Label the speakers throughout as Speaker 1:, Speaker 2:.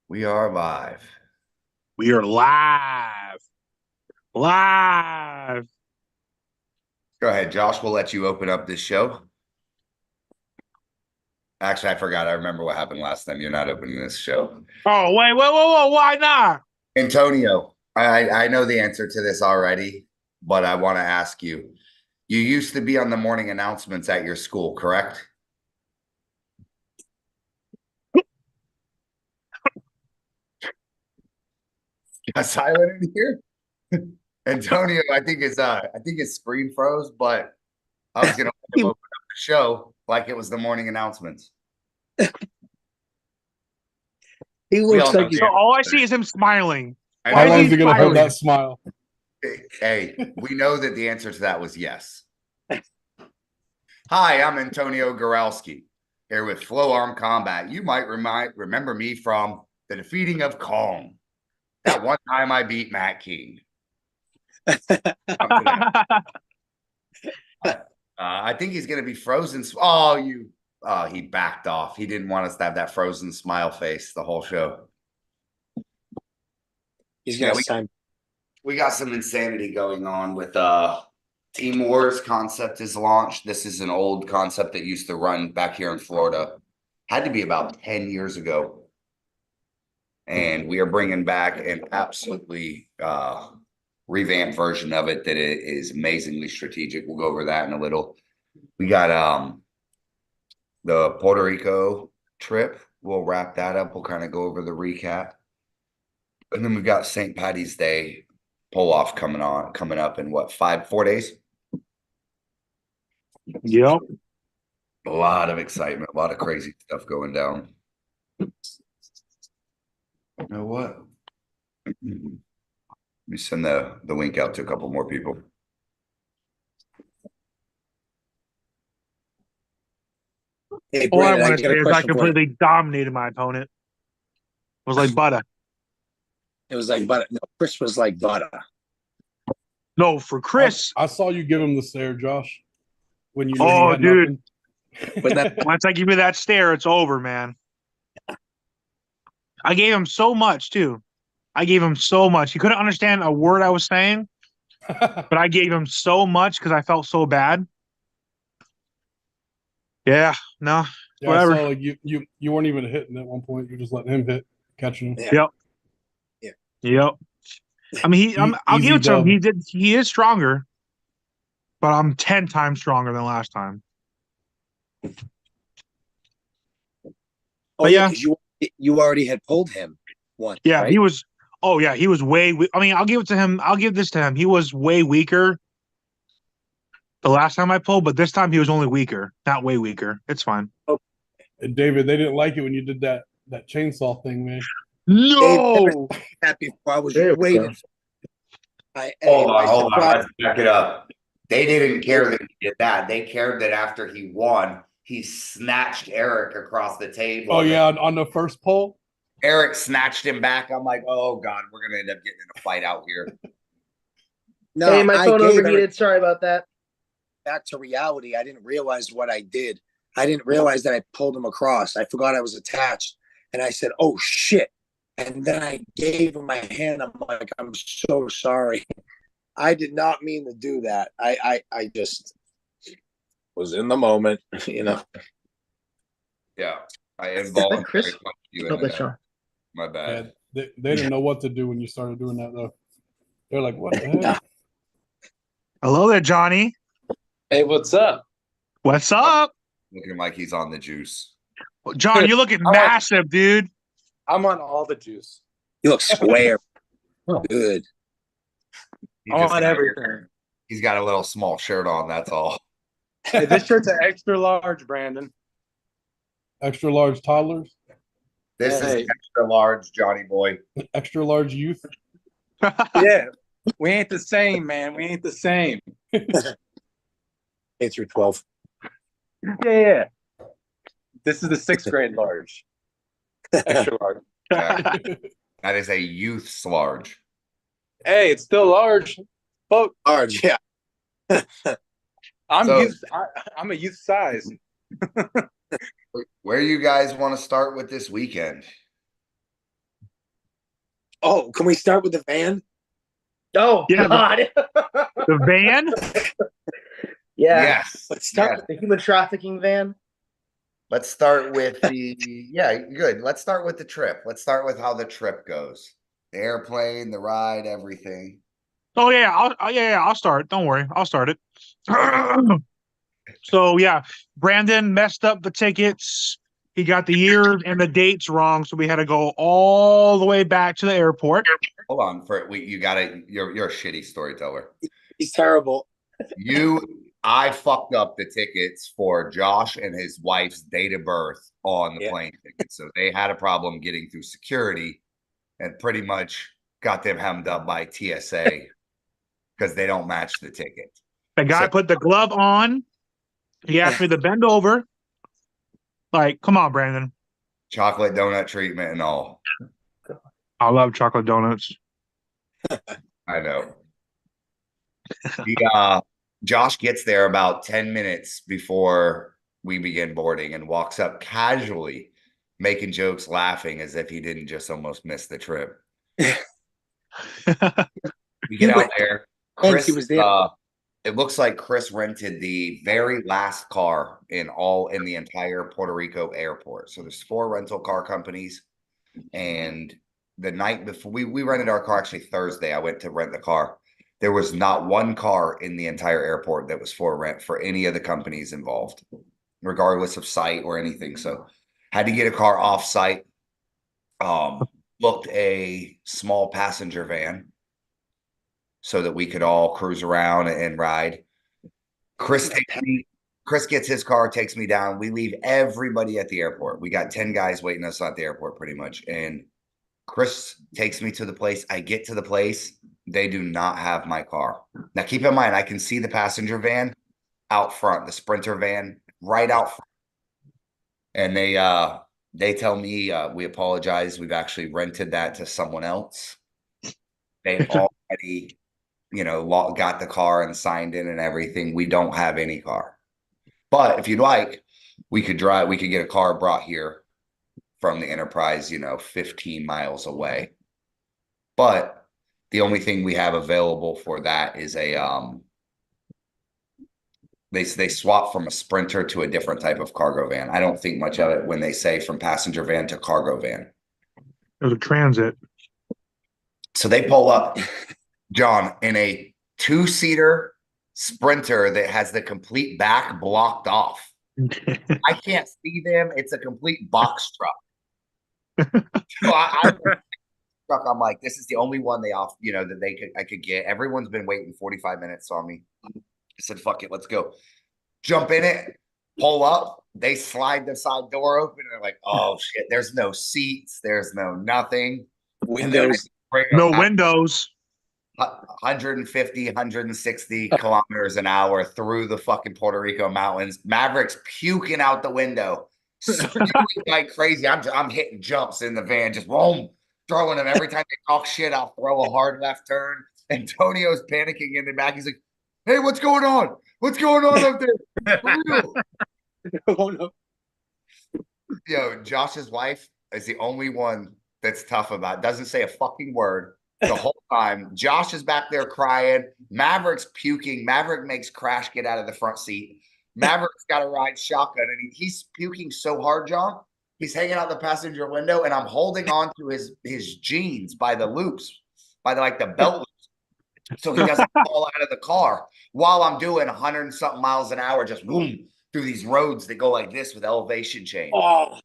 Speaker 1: We are live.
Speaker 2: We are live. Live.
Speaker 1: Go ahead, Josh. We'll let you open up this show. Actually, I forgot. I remember what happened last time. You're not opening this show.
Speaker 2: Oh, wait, whoa. Why not?
Speaker 1: Antonio, I know the answer to this already, but I want to ask you. You used to be on the morning announcements at your school, correct? Got silent in here? Antonio, I think his screen froze, but I was gonna let him open up the show like it was the morning announcements.
Speaker 3: He
Speaker 1: We all
Speaker 3: looks
Speaker 1: know
Speaker 3: like
Speaker 1: the
Speaker 2: So
Speaker 1: answer.
Speaker 2: all I see is him smiling.
Speaker 1: I
Speaker 2: Why
Speaker 4: How
Speaker 2: is
Speaker 4: long
Speaker 1: know.
Speaker 4: is
Speaker 2: he
Speaker 4: he gonna hold
Speaker 2: smiling?
Speaker 4: that smile?
Speaker 1: Hey, we know that the answer to that was yes. Hi, I'm Antonio Goralski here with Flow Arm Combat. You might remember me from the defeating of Kong. That one time I beat Matt King. I think he's going to be frozen. He backed off. He didn't want us to have that frozen smile face the whole show.
Speaker 3: he's
Speaker 1: Yeah,
Speaker 3: gonna sign.
Speaker 1: we got some insanity going on with Team Wars concept is launched. This is an old concept that used to run back here in Florida. Had to be about 10 years ago. And we are bringing back an absolutely revamped version of it that it is amazingly strategic. We'll go over that in a little. We got the Puerto Rico trip. We'll wrap that up. We'll kind of go over the recap. And then we've got St. Paddy's Day pull off coming up in what, 4 days?
Speaker 2: Yep.
Speaker 1: A lot of excitement, a lot of crazy stuff going down. You know what? Let me send the link out to a couple more people.
Speaker 3: Hey,
Speaker 2: All I
Speaker 3: Brandon, I
Speaker 2: want to
Speaker 3: got
Speaker 2: say
Speaker 3: a
Speaker 2: is I
Speaker 3: question for you.
Speaker 2: completely dominated my opponent. It was like butter.
Speaker 3: It was like butter. No, Chris was like butter.
Speaker 2: No, for Chris.
Speaker 4: I saw you give him the stare, Josh, when you knew he
Speaker 2: Oh,
Speaker 4: had
Speaker 2: dude.
Speaker 4: nothing.
Speaker 3: But then
Speaker 2: Once I give you that stare, it's over, man. I gave him so much, too. I gave him so much. He couldn't understand a word I was saying, but I gave him so much because I felt so bad. Yeah, no,
Speaker 4: Yeah, I
Speaker 2: whatever.
Speaker 4: saw like you weren't even hitting at one point. You're just letting him hit, catching him.
Speaker 3: yeah,
Speaker 2: Yep. I mean, I'll give
Speaker 4: Easy
Speaker 2: it to him.
Speaker 4: dub.
Speaker 2: He is stronger, but I'm 10 times stronger than last time.
Speaker 3: oh
Speaker 2: But
Speaker 3: yeah,
Speaker 2: yeah,
Speaker 3: because you already had pulled him once,
Speaker 2: yeah,
Speaker 3: right?
Speaker 2: he was. Oh yeah, he was I mean, I'll give it to him. I'll give this to him. He was way weaker the last time I pulled, but this time he was only weaker, not way weaker. It's fine.
Speaker 3: Oh,
Speaker 4: And David, they didn't like it when you did that chainsaw thing, man.
Speaker 3: Dave never
Speaker 2: No.
Speaker 3: said that before. I was
Speaker 5: There we
Speaker 3: waiting.
Speaker 5: go.
Speaker 1: Hold on,
Speaker 3: I
Speaker 1: hold on.
Speaker 3: surprised.
Speaker 1: Let's back it up. They didn't care that he did that. They cared that after he won, he snatched Eric across the table.
Speaker 4: Oh yeah, on the first poll.
Speaker 1: Eric snatched him back. I'm like, oh God, we're gonna end up getting in a fight out here.
Speaker 3: No,
Speaker 5: Hey, my
Speaker 3: I
Speaker 5: phone
Speaker 3: gave Eric
Speaker 5: overheated. Sorry about that.
Speaker 3: back to reality. I didn't realize what I did. I didn't realize that I pulled him across. I forgot I was attached, and I said, "Oh shit!" And then I gave him my hand. I'm like, "I'm so sorry. I did not mean to do that. I just was in the moment, you know."
Speaker 1: Yeah, I
Speaker 5: Is that Chris?
Speaker 1: involuntarily punched you
Speaker 5: Oh,
Speaker 1: into
Speaker 5: that's
Speaker 1: that.
Speaker 5: Sean.
Speaker 1: My
Speaker 4: Yeah,
Speaker 1: bad.
Speaker 4: they didn't know what to do when you started doing that though. They're like, what the heck?
Speaker 2: Hello there, Johnny.
Speaker 6: Hey, what's up?
Speaker 2: What's up,
Speaker 1: Looking like he's on the juice.
Speaker 2: John? You're looking massive, dude.
Speaker 6: I'm on all the juice.
Speaker 3: You look square,
Speaker 5: Oh.
Speaker 3: good.
Speaker 1: He
Speaker 6: I'm
Speaker 1: just
Speaker 6: on
Speaker 1: got-
Speaker 6: everything.
Speaker 1: He's got a little small shirt on. That's all.
Speaker 6: Hey, this shirt's an extra large, Brandon.
Speaker 4: Extra large toddlers,
Speaker 1: This
Speaker 6: Hey.
Speaker 1: is extra large, Johnny boy.
Speaker 4: extra large youth.
Speaker 6: Yeah, we ain't the same, man. We ain't the same.
Speaker 3: 8 through 12.
Speaker 6: Yeah. This is the 6th grade large. Extra large.
Speaker 1: That is a youth's large.
Speaker 6: Hey, it's still large. But
Speaker 3: Large, yeah.
Speaker 6: I'm
Speaker 1: So-
Speaker 6: youth. I'm a youth size.
Speaker 1: Where you guys want to start with this weekend?
Speaker 3: Oh, can we start with the van?
Speaker 5: Oh
Speaker 2: Yeah,
Speaker 5: God.
Speaker 2: The van?
Speaker 5: Yeah.
Speaker 1: Yes.
Speaker 3: Let's start
Speaker 1: yes.
Speaker 5: The human trafficking van.
Speaker 1: Let's start with yeah, good. Let's start with the trip. Let's start with how the trip goes. The airplane, the ride, everything.
Speaker 2: Oh yeah, I'll start. Don't worry, I'll start it. So yeah, Brandon messed up the tickets. He got the year and the dates wrong, so we had to go all the way back to the airport.
Speaker 1: Hold on for you gotta you're a shitty storyteller.
Speaker 3: He's terrible.
Speaker 1: I fucked up the tickets for Josh and his wife's date of birth on the
Speaker 3: Yeah.
Speaker 1: plane ticket. So they had a problem getting through security and pretty much got them hemmed up by TSA because they don't match the ticket.
Speaker 2: The guy
Speaker 1: So-
Speaker 2: put the glove on. He asked me to bend over. Like, come on, Brandon.
Speaker 1: Chocolate donut treatment and all.
Speaker 2: I love chocolate donuts.
Speaker 1: I know. Josh gets there about 10 minutes before we begin boarding and walks up casually, making jokes, laughing as if he didn't just almost miss the trip. We get out there.
Speaker 3: Thanks,
Speaker 1: Chris,
Speaker 3: he was there.
Speaker 1: it looks like Chris rented the very last car in the entire Puerto Rico airport. So there's 4 rental car companies. And the night before we rented our car, actually Thursday, I went to rent the car. There was not one car in the entire airport that was for rent for any of the companies involved, regardless of site or anything. So had to get a car off site. Booked a small passenger van so that we could all cruise around and ride. Chris gets his car, takes me down. We leave everybody at the airport. We got 10 guys waiting us at the airport pretty much. And Chris takes me to the place. I get to the place. They do not have my car. Now, keep in mind, I can see the passenger van out front, the Sprinter van right out front. And they tell me, we apologize. We've actually rented that to someone else. They already, got the car and signed in and everything. We don't have any car. But if you'd like, we could get a car brought here from the Enterprise, 15 miles away. But the only thing we have available for that is they swap from a Sprinter to a different type of cargo van. I don't think much of it when they say from passenger van to cargo van.
Speaker 2: There's a transit.
Speaker 1: So they pull up, John, in a 2-seater Sprinter that has the complete back blocked off. I can't see them. It's a complete box truck. So I'm like, this is the only one they off, that I could get. Everyone's been waiting 45 minutes on me. I said, fuck it, let's go. Jump in it, pull up. They slide the side door open. And they're like, oh shit, there's no seats. There's no nothing.
Speaker 3: Windows.
Speaker 2: No windows.
Speaker 1: 150, 160 kilometers an hour through the fucking Puerto Rico mountains. Maverick's puking out the window. Spewing like crazy. I'm hitting jumps in the van, just boom, throwing them. Every time they talk shit, I'll throw a hard left turn. Antonio's panicking in the back. He's like, hey, what's going on? What's going on up there? For real?
Speaker 3: Oh, no.
Speaker 1: Yo, Josh's wife is the only one that's tough about it. Doesn't say a fucking word the whole time. Josh is back there crying. Maverick's puking. Maverick makes Crash get out of the front seat. Maverick's got to ride shotgun, and he's puking so hard, John. He's hanging out the passenger window, and I'm holding on to his jeans by the loops, by the belt loops, so he doesn't fall out of the car while I'm doing 100 and something miles an hour, just boom through these roads that go like this with elevation change.
Speaker 3: Oh,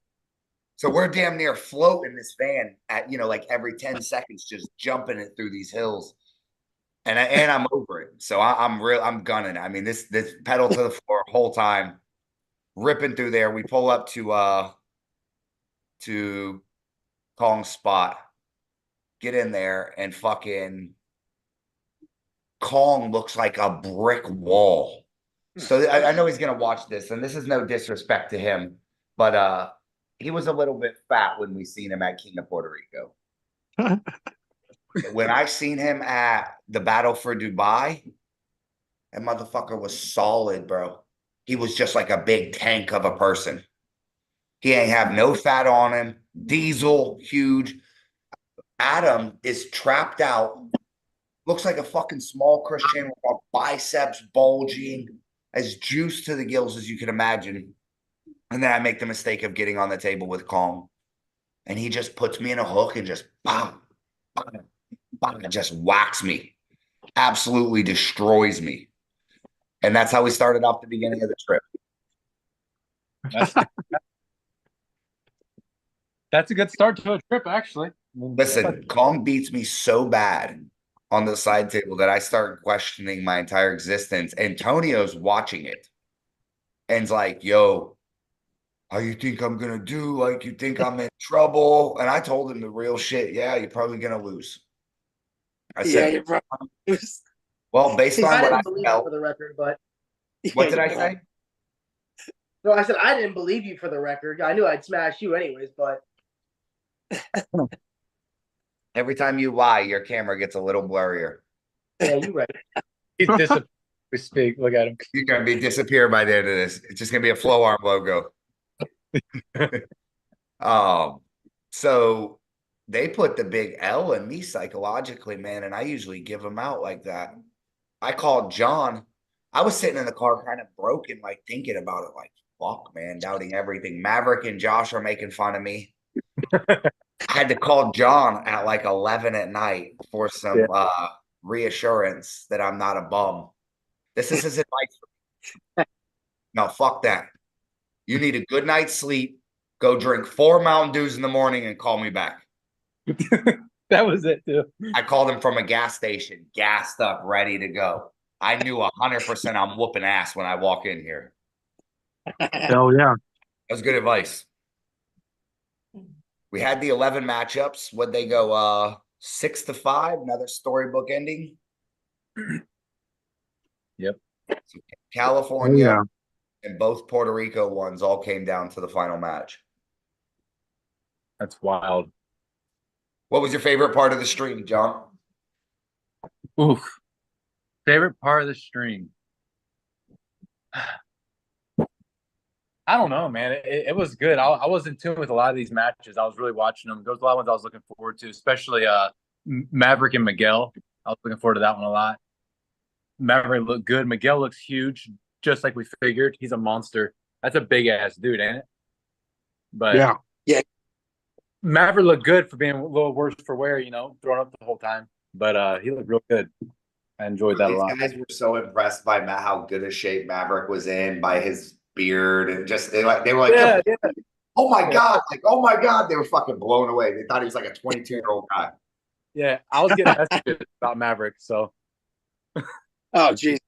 Speaker 1: So we're damn near floating this van at, every 10 seconds, just jumping it through these hills. And I'm over it. So I'm gunning. I mean, this pedal to the floor whole time, ripping through there. We pull up to Kong's spot, get in there, and fucking Kong looks like a brick wall. So I know he's gonna watch this, and this is no disrespect to him, but he was a little bit fat when we seen him at King of Puerto Rico. When I seen him at the Battle for Dubai, that motherfucker was solid, bro. He was just like a big tank of a person. He ain't have no fat on him. Diesel, huge. Adam is trapped out. Looks like a fucking small Christian with our biceps bulging, as juice to the gills as you can imagine. And then I make the mistake of getting on the table with Kong. And he just puts me in a hook and just bam, bam, bam, just whacks me. Absolutely destroys me. And that's how we started off the beginning of the trip.
Speaker 6: That's a good start to a trip, actually.
Speaker 1: Listen, Kong beats me so bad on the side table that I start questioning my entire existence. Antonio's watching it and's like, yo, how you think I'm gonna do? Like, you think I'm in trouble? And I told him the real shit. Yeah, you're probably gonna lose. I
Speaker 3: Yeah,
Speaker 1: said,
Speaker 3: you're probably.
Speaker 1: well, based
Speaker 5: I
Speaker 1: on what
Speaker 5: didn't
Speaker 1: I
Speaker 5: believe you
Speaker 1: felt,
Speaker 5: for the record, but
Speaker 1: what did I say?
Speaker 5: no, I said I didn't believe you for the record. I knew I'd smash you anyways, but
Speaker 1: Every time you lie, your camera gets a little blurrier.
Speaker 5: yeah, you're right.
Speaker 6: He's disappeared. We speak. Look at him.
Speaker 1: You're gonna be disappear by the end of this. It's just gonna be a flow arm logo. So they put the big L in me psychologically, man, and I usually give them out like that. I called John. I was sitting in the car kind of broken, like thinking about it, like, fuck, man, doubting everything. Maverick and Josh are making fun of me. I had to call John at like 11 at night for some reassurance that I'm not a bum. This is his advice for me. No, fuck that. You need a good night's sleep. Go drink 4 Mountain Dews in the morning and call me back.
Speaker 6: That was it, too.
Speaker 1: I called him from a gas station, gassed up, ready to go. I knew 100% I'm whooping ass when I walk in here.
Speaker 2: Hell yeah.
Speaker 1: That was good advice. We had the 11 matchups. What'd they go? 6-5, another storybook ending.
Speaker 6: Yep.
Speaker 1: So California
Speaker 2: Yeah.
Speaker 1: and both Puerto Rico ones all came down to the final match.
Speaker 6: That's wild.
Speaker 1: What was your favorite part of the stream, John?
Speaker 6: Oof. Favorite part of the stream. I don't know, man. It was good. I was in tune with a lot of these matches. I was really watching them. There was a lot of ones I was looking forward to, especially Maverick and Miguel. I was looking forward to that one a lot. Maverick looked good. Miguel looks huge, just like we figured. He's a monster. That's a big ass dude, ain't it? But
Speaker 2: Yeah.
Speaker 6: Maverick looked good for being a little worse for wear, throwing up the whole time. But he looked real good. I enjoyed that a lot.
Speaker 1: These guys were so impressed by how good a shape Maverick was in, by his beard, and just they were like,
Speaker 6: Yeah.
Speaker 1: oh my god, like, oh my god, they were fucking blown away. They thought he was like a 22-year-old guy.
Speaker 6: Yeah, I was getting messages about Maverick, so
Speaker 3: Oh, geez.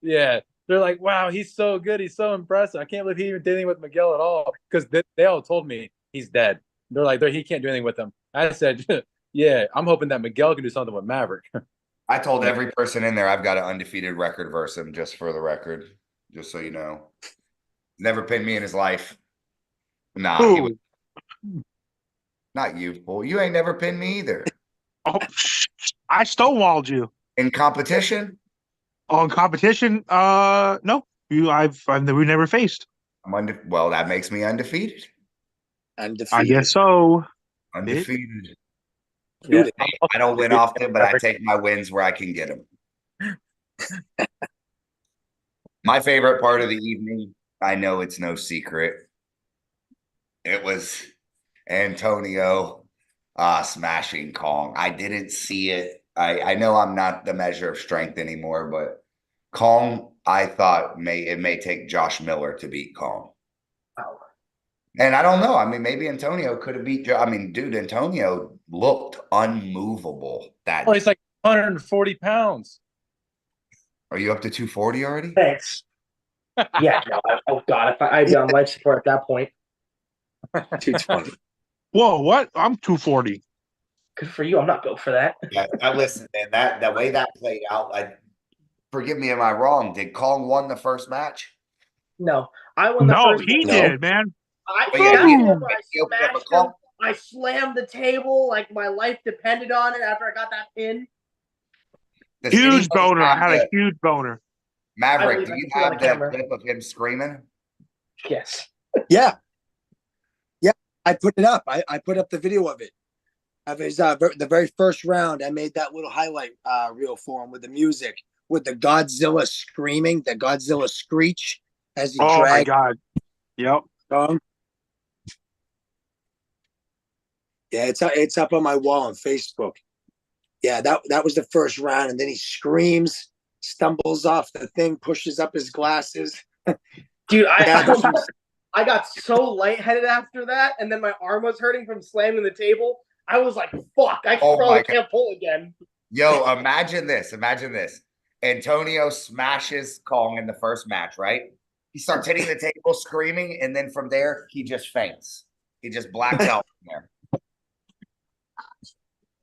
Speaker 6: yeah. They're like, wow, he's so good. He's so impressive. I can't believe he even did anything with Miguel at all. Because they all told me he's dead. They're like, he can't do anything with him. I said, yeah, I'm hoping that Miguel can do something with Maverick.
Speaker 1: I told every person in there I've got an undefeated record versus him, just for the record, just so you know. Never pinned me in his life. Nah, he
Speaker 2: Ooh.
Speaker 1: was not you, fool. You ain't never pinned me either.
Speaker 2: Oh, I stonewalled you
Speaker 1: In competition,
Speaker 2: on competition. No, we never faced.
Speaker 1: well, that makes me undefeated.
Speaker 3: Undefeated.
Speaker 2: I guess so.
Speaker 1: Undefeated.
Speaker 6: Yeah.
Speaker 1: I don't win often, but I take my wins where I can get them. My favorite part of the evening, I know it's no secret, it was Antonio smashing Kong. I didn't see it. I know I'm not the measure of strength anymore, but Kong, I thought it may take Josh Miller to beat Kong. And I don't know. I mean, maybe Antonio could have beat. I mean, dude, Antonio looked unmovable.
Speaker 6: Oh, he's like 140 pounds.
Speaker 1: Are you up to 240 already?
Speaker 5: Thanks. Yeah, no, oh god, if I'd be on life support at that point.
Speaker 3: 220.
Speaker 2: Whoa, what? I'm 240.
Speaker 5: Good for you. I'm not built for that.
Speaker 1: Yeah, listen, man. That way that played out. Forgive me, am I wrong? Did Kong won the first match?
Speaker 5: No, I won the
Speaker 2: No,
Speaker 5: first
Speaker 2: he
Speaker 5: match.
Speaker 2: did, man.
Speaker 5: I smashed him. I slammed the table like my life depended on it after I got that pin.
Speaker 2: Huge boner. I had a huge boner.
Speaker 1: Maverick, do
Speaker 5: I
Speaker 1: you
Speaker 5: can see it on
Speaker 1: have
Speaker 5: the
Speaker 1: that
Speaker 5: camera.
Speaker 1: clip of him screaming?
Speaker 5: Yes.
Speaker 3: Yeah. Yeah. I put it up. I put up the video of it. of his the very first round. I made that little highlight reel for him with the music, with the Godzilla screaming, the Godzilla screech as he
Speaker 2: Oh my
Speaker 3: dragged
Speaker 2: god. Yep.
Speaker 3: on. Yeah, it's up on my wall on Facebook. Yeah, that was the first round, and then he screams, stumbles off the thing, pushes up his glasses.
Speaker 5: Dude,
Speaker 3: Yeah, this was-
Speaker 5: I got so lightheaded after that, and then my arm was hurting from slamming the table. I was like, fuck, I
Speaker 1: Oh
Speaker 5: probably
Speaker 1: my
Speaker 5: can't pull again.
Speaker 1: Yo, imagine this. Imagine this. Antonio smashes Kong in the first match, right? He starts hitting the table, screaming, and then from there, he just faints. He just blacks out from there.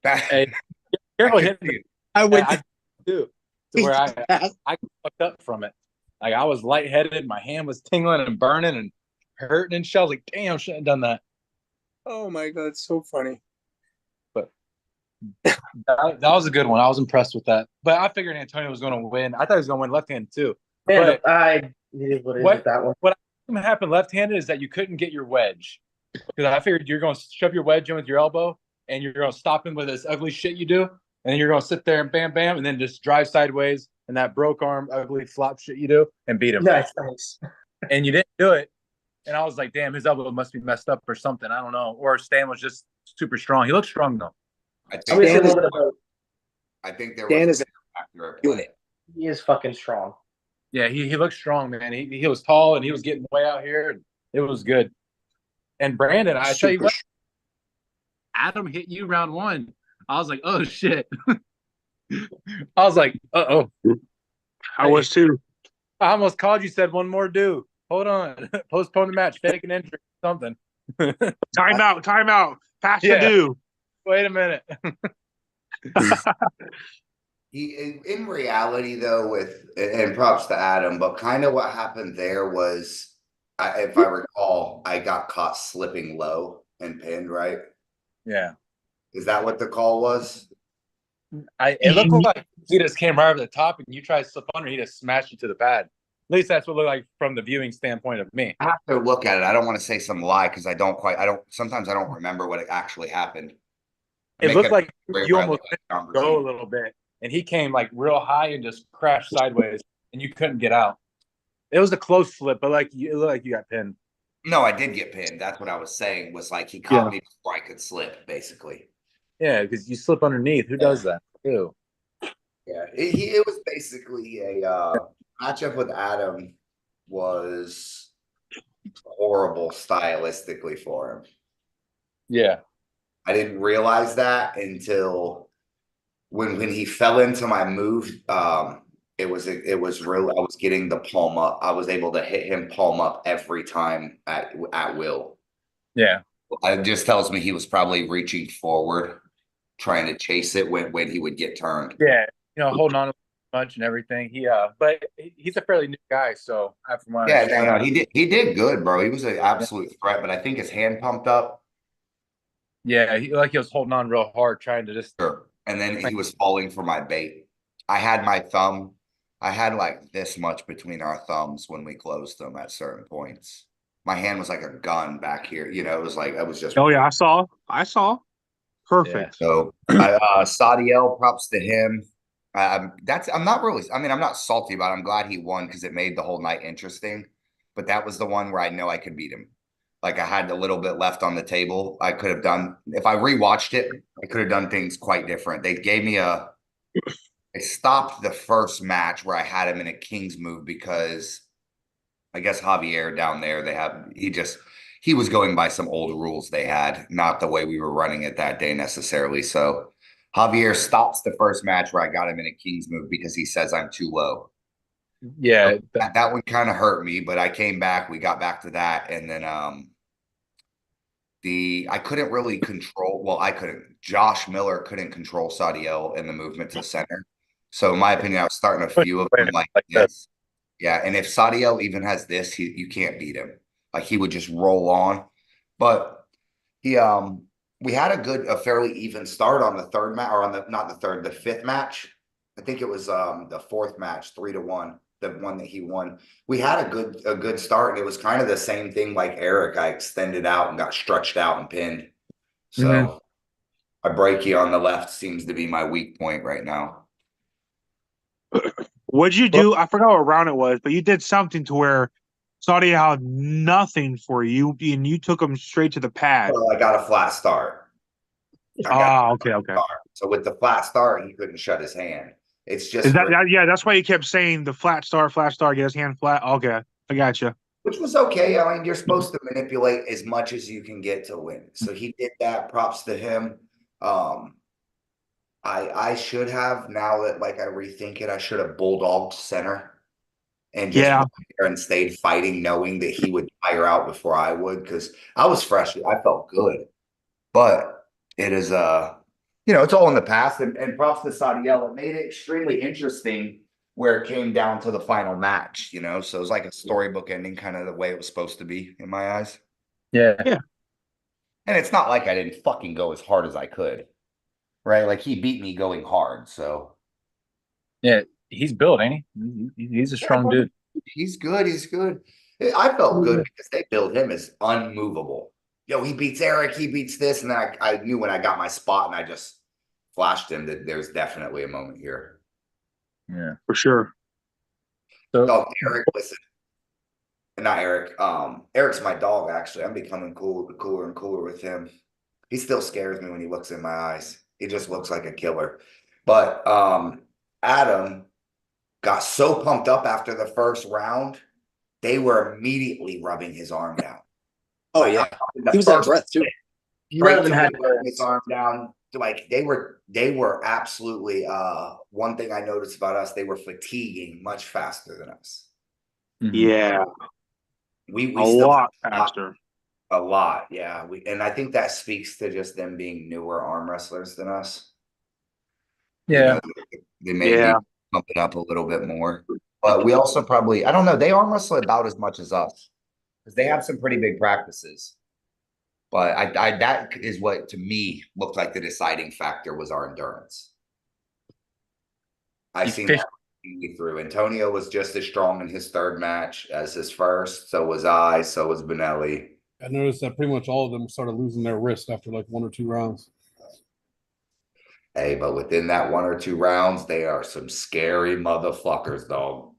Speaker 1: That,
Speaker 6: Hey, careful hitting.
Speaker 3: I went
Speaker 6: I do to where I fucked up from it. Like I was lightheaded, my hand was tingling and burning and hurting and shit. I was like, damn, I shouldn't have done that.
Speaker 3: Oh my god, it's so funny.
Speaker 6: That was a good one. I was impressed with that. But I figured Antonio was going to win. I thought he was going to win left-handed too.
Speaker 5: Man,
Speaker 6: But
Speaker 5: it is what it is with that one.
Speaker 6: what happened left-handed is that you couldn't get your wedge. Because I figured you're going to shove your wedge in with your elbow and you're going to stop him with this ugly shit you do. And then you're going to sit there and bam, bam, and then just drive sideways and that broke arm, ugly flop shit you do and beat him.
Speaker 5: Nice.
Speaker 6: And you didn't do it. And I was like, damn, his elbow must be messed up or something. I don't know. Or Stan was just super strong. He looked strong though.
Speaker 1: I
Speaker 5: I'm
Speaker 1: think,
Speaker 5: gonna say a
Speaker 3: Dan
Speaker 5: little
Speaker 3: is-
Speaker 5: bit about
Speaker 1: I think there
Speaker 3: Dan
Speaker 1: was
Speaker 3: is
Speaker 1: accurate
Speaker 3: doing
Speaker 1: play.
Speaker 3: it.
Speaker 5: he is fucking strong.
Speaker 6: Yeah, he looked strong, man. He was tall and he was getting way out here. And it was good. And Brandon, I tell you
Speaker 3: Super
Speaker 6: what, Adam hit you round one. I was like, oh shit. I was like, uh-oh.
Speaker 2: I was too.
Speaker 6: I almost called you, said one more do. Hold on. Postpone the match, fake an injury, something.
Speaker 2: Timeout. Timeout. Pass the
Speaker 6: Yeah.
Speaker 2: do.
Speaker 6: Wait a minute.
Speaker 1: In reality, though, and props to Adam, but kind of what happened there was, if I recall, I got caught slipping low and pinned, right?
Speaker 6: Yeah.
Speaker 1: Is that what the call was?
Speaker 6: It looked like he just came right over the top and you tried to slip under, he just smashed you to the pad. At least that's what it looked like from the viewing standpoint of me.
Speaker 1: I have to look at it. I don't want to say some lie because sometimes I don't remember what actually happened.
Speaker 6: It looked like
Speaker 1: Very
Speaker 6: you almost
Speaker 1: rarely
Speaker 6: go a little bit, and he came like real high and just crashed sideways, and you couldn't get out. It was a close flip, but like it looked like you got pinned.
Speaker 1: No, I did get pinned. That's what I was saying. Was like he caught me before I could slip, basically.
Speaker 6: Yeah, because you slip underneath. Who does that? Ew.
Speaker 1: Yeah, it was basically a matchup with Adam was horrible stylistically for him.
Speaker 6: Yeah.
Speaker 1: I didn't realize that until when he fell into my move. It was real. I was getting the palm up. I was able to hit him palm up every time at will.
Speaker 6: Yeah.
Speaker 1: It just tells me he was probably reaching forward, trying to chase it when he would get turned.
Speaker 6: Yeah. Holding on a bunch and everything. But he's a fairly new guy, so from what I
Speaker 1: Yeah, no, he did good, bro. He was an absolute threat, but I think his hand pumped up.
Speaker 6: Yeah, he was holding on real hard, trying to just.
Speaker 1: Sure. And then he was falling for my bait. I had like this much between our thumbs when we closed them at certain points. My hand was like a gun back here. It was like I was just.
Speaker 2: Oh yeah, I saw. Perfect.
Speaker 1: So Sadiel, props to him. I'm not salty about it. I'm glad he won because it made the whole night interesting. But that was the one where I know I could beat him. Like I had a little bit left on the table. I could have done, if I rewatched it, I could have done things quite different. They gave me they stopped the first match where I had him in a King's move because I guess Javier down there, he was going by some old rules they had, not the way we were running it that day necessarily. So Javier stops the first match where I got him in a King's move because he says I'm too low.
Speaker 6: Yeah.
Speaker 1: So that one kind of hurt me, but I came back. We got back to that. And then I couldn't really control. Well, I couldn't. Josh Miller couldn't control Sadiel in the movement to center. So in my opinion, I was starting a few of them like this. Yeah. And if Sadiel even has this, you can't beat him. Like he would just roll on. But we had a fairly even start on the third match, or on the fifth match. I think it was the fourth match, 3-1, the one that he won. We had a good start, and it was kind of the same thing like Eric. I extended out and got stretched out and pinned. So My breaky on the left seems to be my weak point right now.
Speaker 2: What'd you do? I forgot what round it was, but you did something to where Saudi had nothing for you, and you took them straight to the pad.
Speaker 1: Well, I got a flat start. I got
Speaker 2: Ah,
Speaker 1: a
Speaker 2: okay,
Speaker 1: flat
Speaker 2: okay.
Speaker 1: start. So with the flat start, he couldn't shut his hand. It's just
Speaker 2: Is that yeah? That's why you kept saying the flat star, get his hand flat. Okay, I got you.
Speaker 1: which was okay. I mean, you're supposed to manipulate as much as you can get to win. So he did that. Props to him. I should have, now that like I rethink it, I should have bulldogged center and just
Speaker 2: Yeah.
Speaker 1: went there and stayed fighting, knowing that he would tire out before I would, because I was fresh. I felt good, but it is it's all in the past. And props to Sadiel. It made it extremely interesting where it came down to the final match. So it was like a storybook ending, kind of the way it was supposed to be in my eyes.
Speaker 6: Yeah.
Speaker 1: And it's not like I didn't fucking go as hard as I could, right? Like he beat me going hard, so.
Speaker 6: Yeah, he's built, ain't he? He's a strong dude.
Speaker 1: He's good. He's good. I felt good because they built him as unmovable. He beats Eric, he beats this. And then I knew when I got my spot and I just flashed him that there's definitely a moment here.
Speaker 6: Yeah,
Speaker 2: For sure.
Speaker 1: So Eric, listen. Not Eric. Eric's my dog, actually. I'm becoming cooler and cooler with him. He still scares me when he looks in my eyes. He just looks like a killer. But Adam got so pumped up after the first round, they were immediately rubbing his arm down.
Speaker 3: Oh yeah, he was out of breath too.
Speaker 5: None of them had
Speaker 1: his arm down. Like they were absolutely. One thing I noticed about us, they were fatiguing much faster than us.
Speaker 6: Mhm.
Speaker 2: Yeah.
Speaker 1: We
Speaker 2: A
Speaker 1: still
Speaker 2: lot faster.
Speaker 1: a lot, yeah. And I think that speaks to just them being newer arm wrestlers than us.
Speaker 6: Yeah.
Speaker 1: They may be pumping up a little bit more. But we also probably, I don't know, they arm wrestle about as much as us because they have some pretty big practices. But I that is what to me looked like the deciding factor was our endurance. I seen that through. Antonio was just as strong in his third match as his first. So was I. So was Benelli.
Speaker 4: I noticed that pretty much all of them started losing their wrist after like 1 or 2 rounds.
Speaker 1: Hey, but within that 1 or 2 rounds, they are some scary motherfuckers, dog.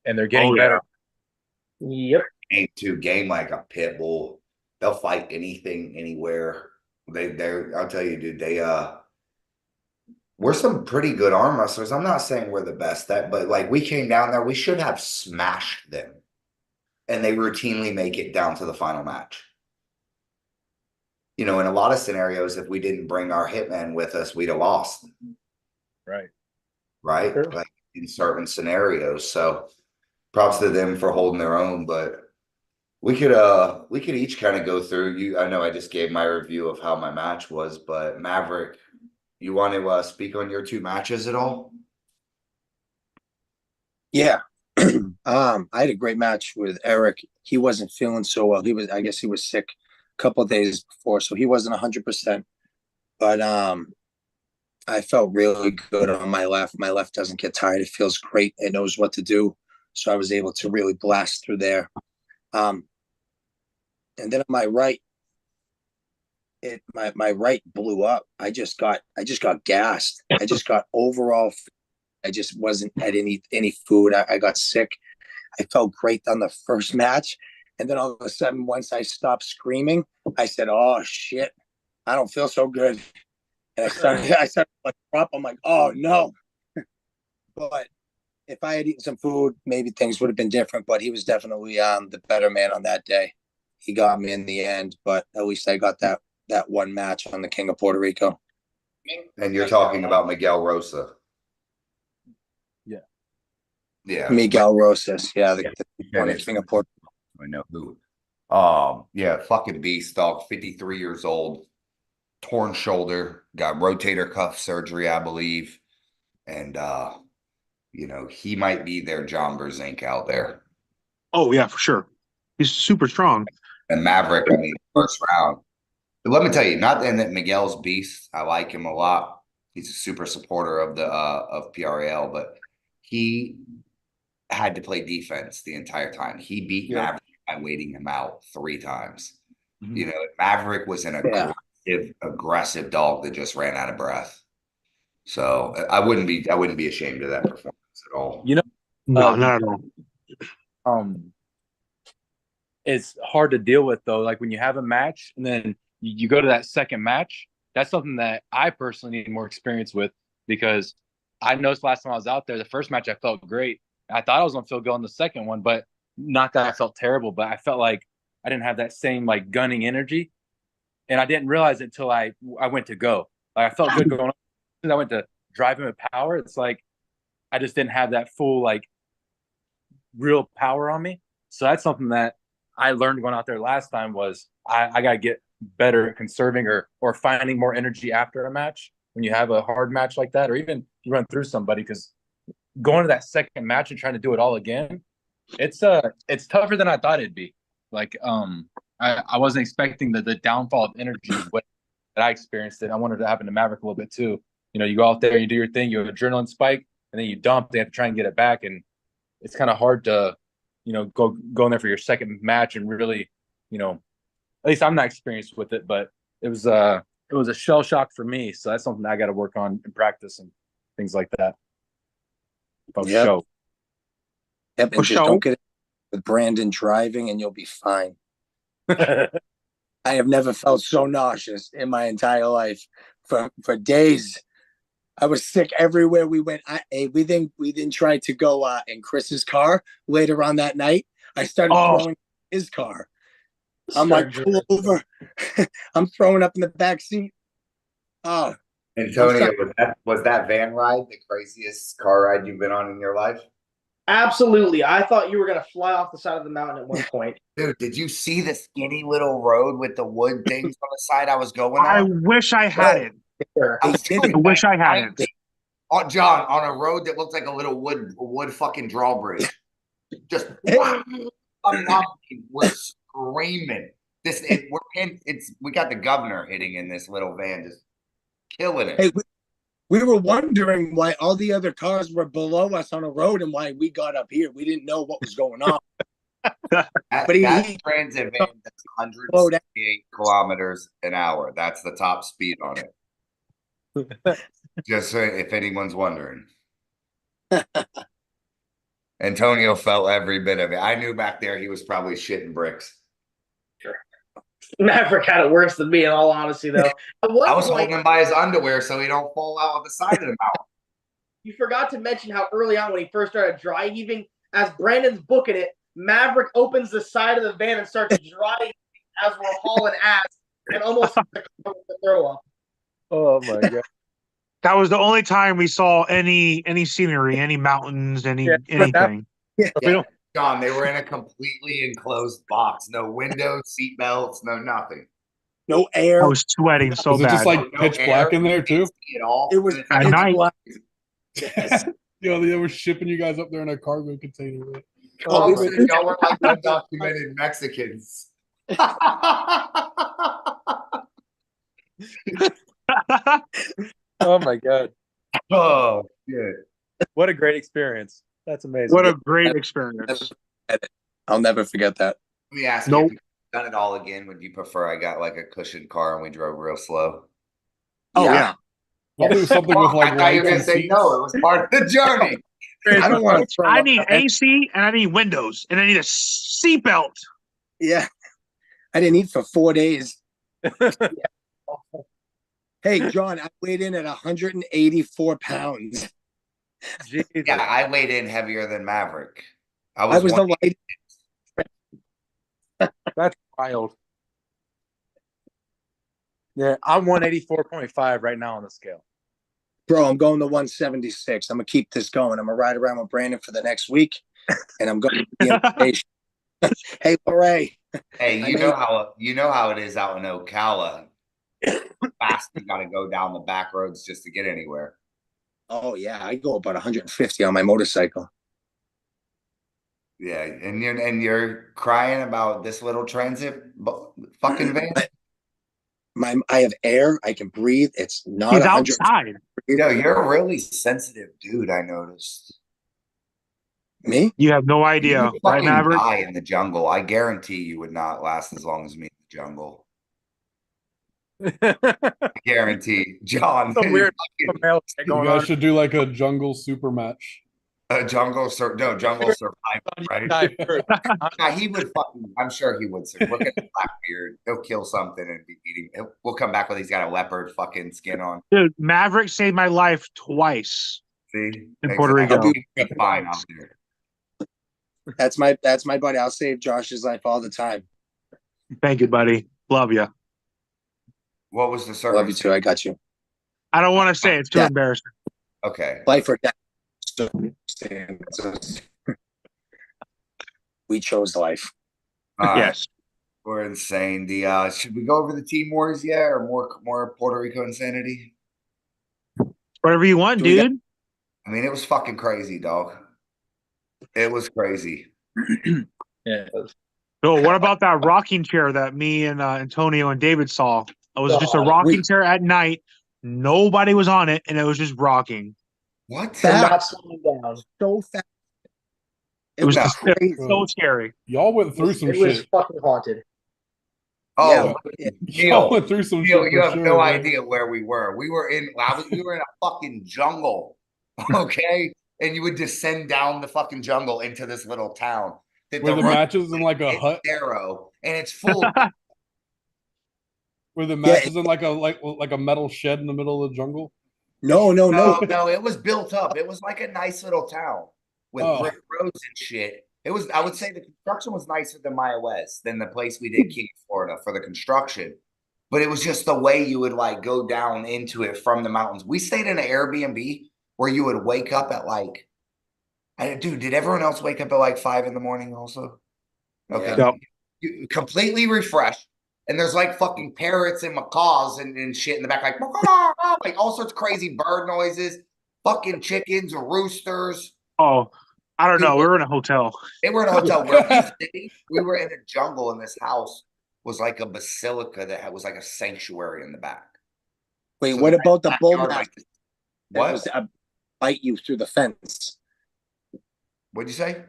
Speaker 6: And they're getting better.
Speaker 5: Yep.
Speaker 1: Game like a pit bull. They'll fight anything, anywhere. I'll tell you, dude, we're some pretty good arm wrestlers. I'm not saying we're the best but like we came down there, we should have smashed them. And they routinely make it down to the final match. In a lot of scenarios, if we didn't bring our hitman with us, we'd have lost.
Speaker 6: Right.
Speaker 1: Right?
Speaker 5: Sure.
Speaker 1: Like in certain scenarios. So props to them for holding their own, but we could each kind of go through. I know I just gave my review of how my match was, but Maverick, you want to speak on your 2 matches at all?
Speaker 3: Yeah. I had a great match with Eric. He wasn't feeling so well. I guess he was sick a couple of days before, so he wasn't 100%. But I felt really good on my left. My left doesn't get tired. It feels great. It knows what to do. So I was able to really blast through there. And then on my right, my right blew up. I just got gassed. I just got overall. I just wasn't at any food. I got sick. I felt great on the first match, and then all of a sudden, once I stopped screaming, I said, "Oh shit, I don't feel so good." And I started like up. I'm like, "Oh no!" But if I had eaten some food, maybe things would have been different. But he was definitely the better man on that day. He got me in the end, but at least I got that one match on the King of Puerto Rico.
Speaker 1: And you're talking about Miguel Rosa. Yeah.
Speaker 3: Miguel Rosas, the one King of Puerto
Speaker 1: Rico. I know who. Yeah, fucking beast, dog. 53 years old, torn shoulder, got rotator cuff surgery, I believe. And he might be their John Brzenk out there.
Speaker 2: Oh yeah, for sure. He's super strong.
Speaker 1: And Maverick, I mean, first round. But let me tell you, not that Miguel's beast. I like him a lot. He's a super supporter of the of PRAL, but he had to play defense the entire time. He beat Maverick by waiting him out 3 times.
Speaker 6: Mhm.
Speaker 1: Maverick was in a great aggressive dog that just ran out of breath. So I wouldn't be ashamed of that performance at all.
Speaker 6: You know,
Speaker 2: No, not at all.
Speaker 6: um, it's hard to deal with though. Like when you have a match and then you go to that second match, that's something that I personally need more experience with because I noticed last time I was out there, the first match I felt great. I thought I was gonna feel good on the second one, but not that I felt terrible, but I felt like I didn't have that same like gunning energy, and I didn't realize it until I went to go. Like I felt good going. I went to drive him with power. It's like I just didn't have that full like real power on me. So that's something that I learned going out there last time was I got to get better at conserving or finding more energy after a match when you have a hard match like that, or even you run through somebody because going to that second match and trying to do it all again, it's tougher than I thought it'd be. Like I wasn't expecting the downfall of energy that I experienced it. I wanted to happen to Maverick a little bit too. You know, you go out there, you do your thing, you have adrenaline spike, and then you dump. They have to try and get it back, and it's kind of hard to, you know, go in there for your second match and really, you know, at least I'm not experienced with it, but it was a shell shock for me. So that's something I got to work on in practice and things like that.
Speaker 3: Yep.
Speaker 6: Show.
Speaker 3: Yep,
Speaker 2: For
Speaker 3: and just
Speaker 2: sure.
Speaker 3: don't get it with Brandon driving, and you'll be fine. I have never felt so nauseous in my entire life for days. I was sick everywhere we went. We didn't try to go in Chris's car later on that night. I started throwing his car. I'm like, pull over. I'm throwing up in the back seat. Oh,
Speaker 1: Antonio, was that van ride the craziest car ride you've been on in your life?
Speaker 5: Absolutely. I thought you were gonna fly off the side of the mountain at one point.
Speaker 1: Dude, did you see the skinny little road with the wood things on the side I was going
Speaker 2: I
Speaker 1: on?
Speaker 2: wish I had it.
Speaker 1: I was doing
Speaker 2: I wish I had it.
Speaker 1: John, on a road that looked like a little wood fucking drawbridge. Just we're screaming. We got the governor hitting in this little van, just killing it.
Speaker 3: Hey, we were wondering why all the other cars were below us on a road and why we got up here. We didn't know what was going on.
Speaker 1: That transit van does 168 kilometers an hour. That's the top speed on it. Just so if anyone's wondering. Antonio felt every bit of it. I knew back there he was probably shitting bricks.
Speaker 5: Maverick had it worse than me, in all honesty, though. At one
Speaker 1: I was
Speaker 5: point,
Speaker 1: holding him by his underwear so he don't fall out of the side of the mountain.
Speaker 5: you forgot to mention how early on when he first started dry heaving, as Brandon's booking it, Maverick opens the side of the van and starts dry heaving as we're hauling ass and almost throw up.
Speaker 6: Oh my god.
Speaker 2: That was the only time we saw any scenery, any mountains, anything.
Speaker 3: Yeah.
Speaker 1: John, they were in a completely enclosed box. No windows, seat belts, no nothing.
Speaker 3: No air.
Speaker 2: I was sweating so
Speaker 4: Was it
Speaker 2: bad.
Speaker 4: just like
Speaker 1: No
Speaker 4: pitch
Speaker 1: air,
Speaker 4: black in there
Speaker 1: you
Speaker 4: too?
Speaker 1: can't see it all.
Speaker 3: It was
Speaker 2: At
Speaker 3: pitch
Speaker 2: night.
Speaker 3: black. Yes.
Speaker 4: You know, they were shipping you guys up there in a cargo container. Right?
Speaker 1: Oh, so y'all were like undocumented Mexicans.
Speaker 6: Oh my god.
Speaker 1: Oh, shit.
Speaker 6: What a great experience. That's amazing.
Speaker 2: What a great experience.
Speaker 3: I'll never forget that.
Speaker 1: Let me ask
Speaker 2: Nope.
Speaker 1: you, if you've done it all again, would you prefer I got like a cushioned car and we drove real slow?
Speaker 3: Oh yeah.
Speaker 4: I'll do something with like
Speaker 1: I thought you were
Speaker 4: lights
Speaker 1: going
Speaker 4: and
Speaker 1: to say
Speaker 4: seats.
Speaker 1: no. It was part of the journey.
Speaker 3: I don't want to throw
Speaker 2: I
Speaker 3: up.
Speaker 2: need AC and I need windows and I need a seatbelt.
Speaker 3: Yeah. I didn't eat for 4 days. Hey, John, I weighed in at 184 pounds.
Speaker 6: Jesus.
Speaker 1: Yeah, I weighed in heavier than Maverick.
Speaker 3: I was the light.
Speaker 6: That's wild. Yeah, I'm 184.5 right now on the scale.
Speaker 3: Bro, I'm going to 176. I'm going to keep this going. I'm going to ride around with Brandon for the next week, and I'm going to the invitation. Hey, Lorray.
Speaker 1: Hey, you know how it is out in Ocala. Fast, you got to go down the back roads just to get anywhere.
Speaker 3: Oh, yeah. I go about 150 on my motorcycle.
Speaker 1: Yeah, and you're crying about this little transit fucking van.
Speaker 3: I have air. I can breathe. It's not
Speaker 2: He's
Speaker 3: 100.
Speaker 2: outside.
Speaker 1: You're a really sensitive dude, I noticed.
Speaker 3: Me?
Speaker 2: You have no idea,
Speaker 1: You
Speaker 2: right,
Speaker 1: fucking
Speaker 2: Maverick?
Speaker 1: die in the jungle. I guarantee you would not last as long as me in the jungle. Guarantee. John,
Speaker 6: Some weird
Speaker 1: fucking
Speaker 6: male
Speaker 4: You
Speaker 6: going
Speaker 4: guys
Speaker 6: on.
Speaker 4: should do like a jungle super match.
Speaker 1: jungle survival, right?
Speaker 6: Dive first.
Speaker 1: Yeah, he would fucking. I'm sure he would. Look at the Blackbeard. He'll kill something and be eating. We'll come back with he's got a leopard fucking skin on.
Speaker 2: Dude, Maverick saved my life twice
Speaker 1: See,
Speaker 2: in Puerto Rico.
Speaker 1: He'll be fine out there.
Speaker 3: That's my buddy. I'll save Josh's life all the time.
Speaker 2: Thank you, buddy. Love you.
Speaker 1: What was the
Speaker 3: I love you
Speaker 1: circumstance?
Speaker 3: too. I got you.
Speaker 2: I don't want to say it. It's too
Speaker 3: Yeah.
Speaker 2: embarrassing.
Speaker 1: Okay.
Speaker 3: Life or death. We chose life.
Speaker 1: All right.
Speaker 2: Yes.
Speaker 1: We're insane. The should we go over the team wars yet, or more Puerto Rico insanity?
Speaker 2: Whatever you want,
Speaker 3: Do we
Speaker 2: dude.
Speaker 1: I mean, it was fucking crazy, dog. It was crazy.
Speaker 6: Yeah.
Speaker 2: No, what about that rocking chair that me and Antonio and David saw? It was just a rocking chair at night. Nobody was on it, and it was just rocking.
Speaker 1: What?
Speaker 5: They're not slowing down.
Speaker 3: So fast.
Speaker 2: It was
Speaker 1: No.
Speaker 2: just
Speaker 3: crazy.
Speaker 2: so scary.
Speaker 4: Y'all went through some
Speaker 5: It was
Speaker 4: shit.
Speaker 5: fucking haunted.
Speaker 1: Oh,
Speaker 3: Yeah.
Speaker 4: Y'all
Speaker 1: Neil,
Speaker 4: went through some
Speaker 1: Neil,
Speaker 4: shit.
Speaker 1: you
Speaker 4: for
Speaker 1: have
Speaker 4: sure,
Speaker 1: no
Speaker 4: man.
Speaker 1: idea where we were. We were in a fucking jungle. Okay. And you would descend down the fucking jungle into this little town. That
Speaker 4: Were the
Speaker 1: road
Speaker 4: matches in like a
Speaker 1: is
Speaker 4: hut?
Speaker 1: narrow and it's full.
Speaker 4: Were the matches in like a metal shed in the middle of the jungle?
Speaker 3: No.
Speaker 1: No, it was built up. It was like a nice little town with
Speaker 4: Oh.
Speaker 1: brick roads and shit. It was, I would say the construction was nicer than Maya West, than the place we did King, Florida for the construction. But it was just the way you would like go down into it from the mountains. We stayed in an Airbnb where you would wake up at like, dude, did everyone else wake up at like 5 in the morning also? Okay.
Speaker 2: Yep.
Speaker 1: You completely refreshed. And there's like fucking parrots and macaws and shit in the back, like all sorts of crazy bird noises, fucking chickens or roosters.
Speaker 2: Oh, I don't know. We were in a hotel.
Speaker 1: They were in a hotel. Where we were in a jungle, and this house was like a basilica that was like a sanctuary in the back.
Speaker 3: Wait,
Speaker 1: So
Speaker 3: what about the bull
Speaker 1: backyard,
Speaker 3: mastiff
Speaker 1: like,
Speaker 3: that
Speaker 1: what?
Speaker 3: was bite you through the fence?
Speaker 1: What'd you say?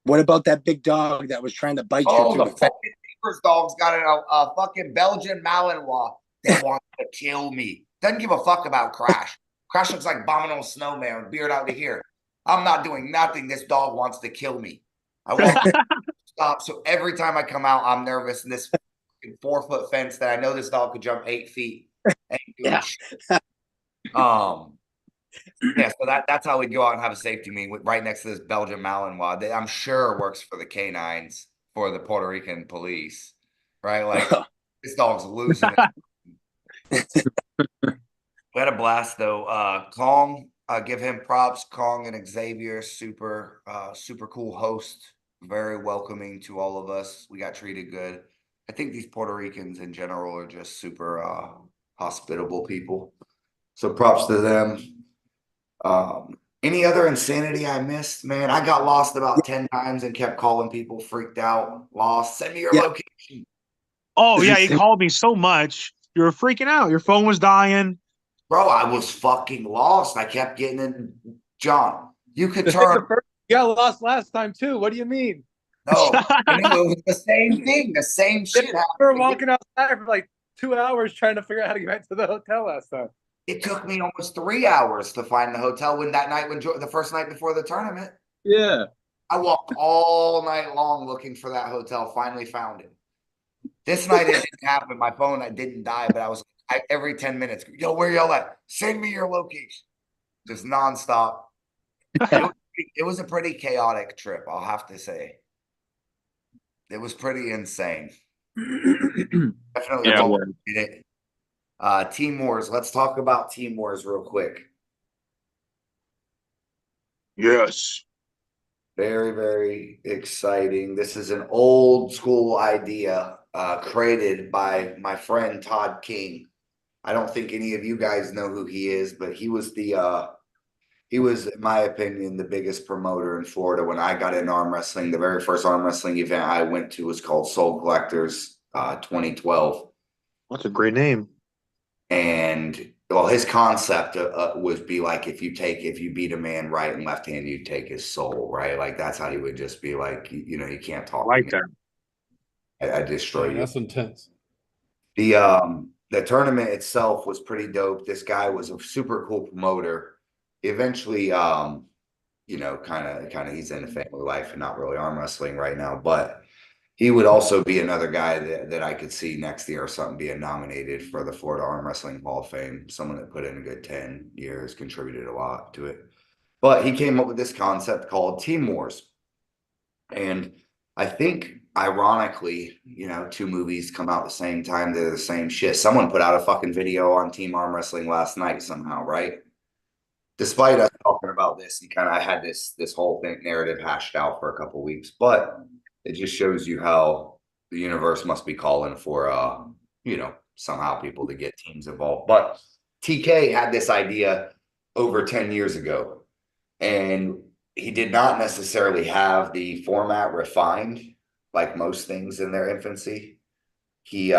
Speaker 3: What about that big dog that was trying to bite you
Speaker 1: Oh,
Speaker 3: through
Speaker 1: the
Speaker 3: the fence?
Speaker 1: fucking neighbor's dog's got a fucking Belgian Malinois that wants to kill me. Doesn't give a fuck about Crash. Crash looks like Abominable Snowman with beard out to here. I'm not doing nothing. This dog wants to kill me. I won't stop. So every time I come out, I'm nervous. And this 4-foot fence that I know this dog could jump 8 feet. And
Speaker 3: Yeah.
Speaker 1: Yeah, so that's how we go out and have a safety meeting right next to this Belgian Malinois that I'm sure works for the canines for the Puerto Rican police, right? Like this dog's losing it. We had a blast though. Kong, give him props. Kong and Xavier, super cool host, very welcoming to all of us. We got treated good. I think these Puerto Ricans in general are just super hospitable people. So props to them. Any other insanity I missed, man? I got lost about 10 times and kept calling people, freaked out, lost. Send me your location.
Speaker 2: Oh, yeah. You called me so much. You were freaking out. Your phone was dying.
Speaker 1: Bro, I was fucking lost. I kept getting in. John, you could turn.
Speaker 6: You got lost last time too. What do you mean?
Speaker 1: No, it was the same thing. The same shit
Speaker 6: We
Speaker 1: happened.
Speaker 6: were walking outside for like 2 hours trying to figure out how to get back to the hotel last time.
Speaker 1: It took me almost 3 hours to find the hotel when the first night before the tournament.
Speaker 6: Yeah.
Speaker 1: I walked all night long looking for that hotel. Finally found it. This night it didn't happen. My phone didn't die, but I was every 10 minutes. Yo, where y'all at? Send me your location. Just nonstop. It was a pretty chaotic trip, I'll have to say. It was pretty insane. Definitely
Speaker 2: Yeah,
Speaker 1: did it. Team Wars. Let's talk about Team Wars real quick.
Speaker 2: Yes.
Speaker 1: Very, very exciting. This is an old school idea created by my friend Todd King. I don't think any of you guys know who he is, but he was in my opinion, the biggest promoter in Florida when I got in arm wrestling. The very first arm wrestling event I went to was called Soul Collectors 2012.
Speaker 2: That's a great name.
Speaker 1: And well, his concept would be like if you beat a man right and left hand, you take his soul, right? Like that's how he would just be like, you can't talk.
Speaker 2: I like that.
Speaker 1: I destroy you.
Speaker 4: That's intense.
Speaker 1: The the tournament itself was pretty dope. This guy was a super cool promoter. Eventually, you know, kind of he's in a family life and not really arm wrestling right now, but he would also be another guy that I could see next year or something being nominated for the Florida Arm Wrestling Hall of Fame. Someone that put in a good 10 years, contributed a lot to it. But he came up with this concept called Team Wars. And I think, ironically, you know, two movies come out the same time. They're the same shit. Someone put out a fucking video on Team Arm Wrestling last night somehow, right? Despite us talking about this, and kind of had this whole thing narrative hashed out for a couple weeks, but it just shows you how the universe must be calling for you know, somehow people to get teams involved. But TK had this idea over 10 years ago, and he did not necessarily have the format refined like most things in their infancy. He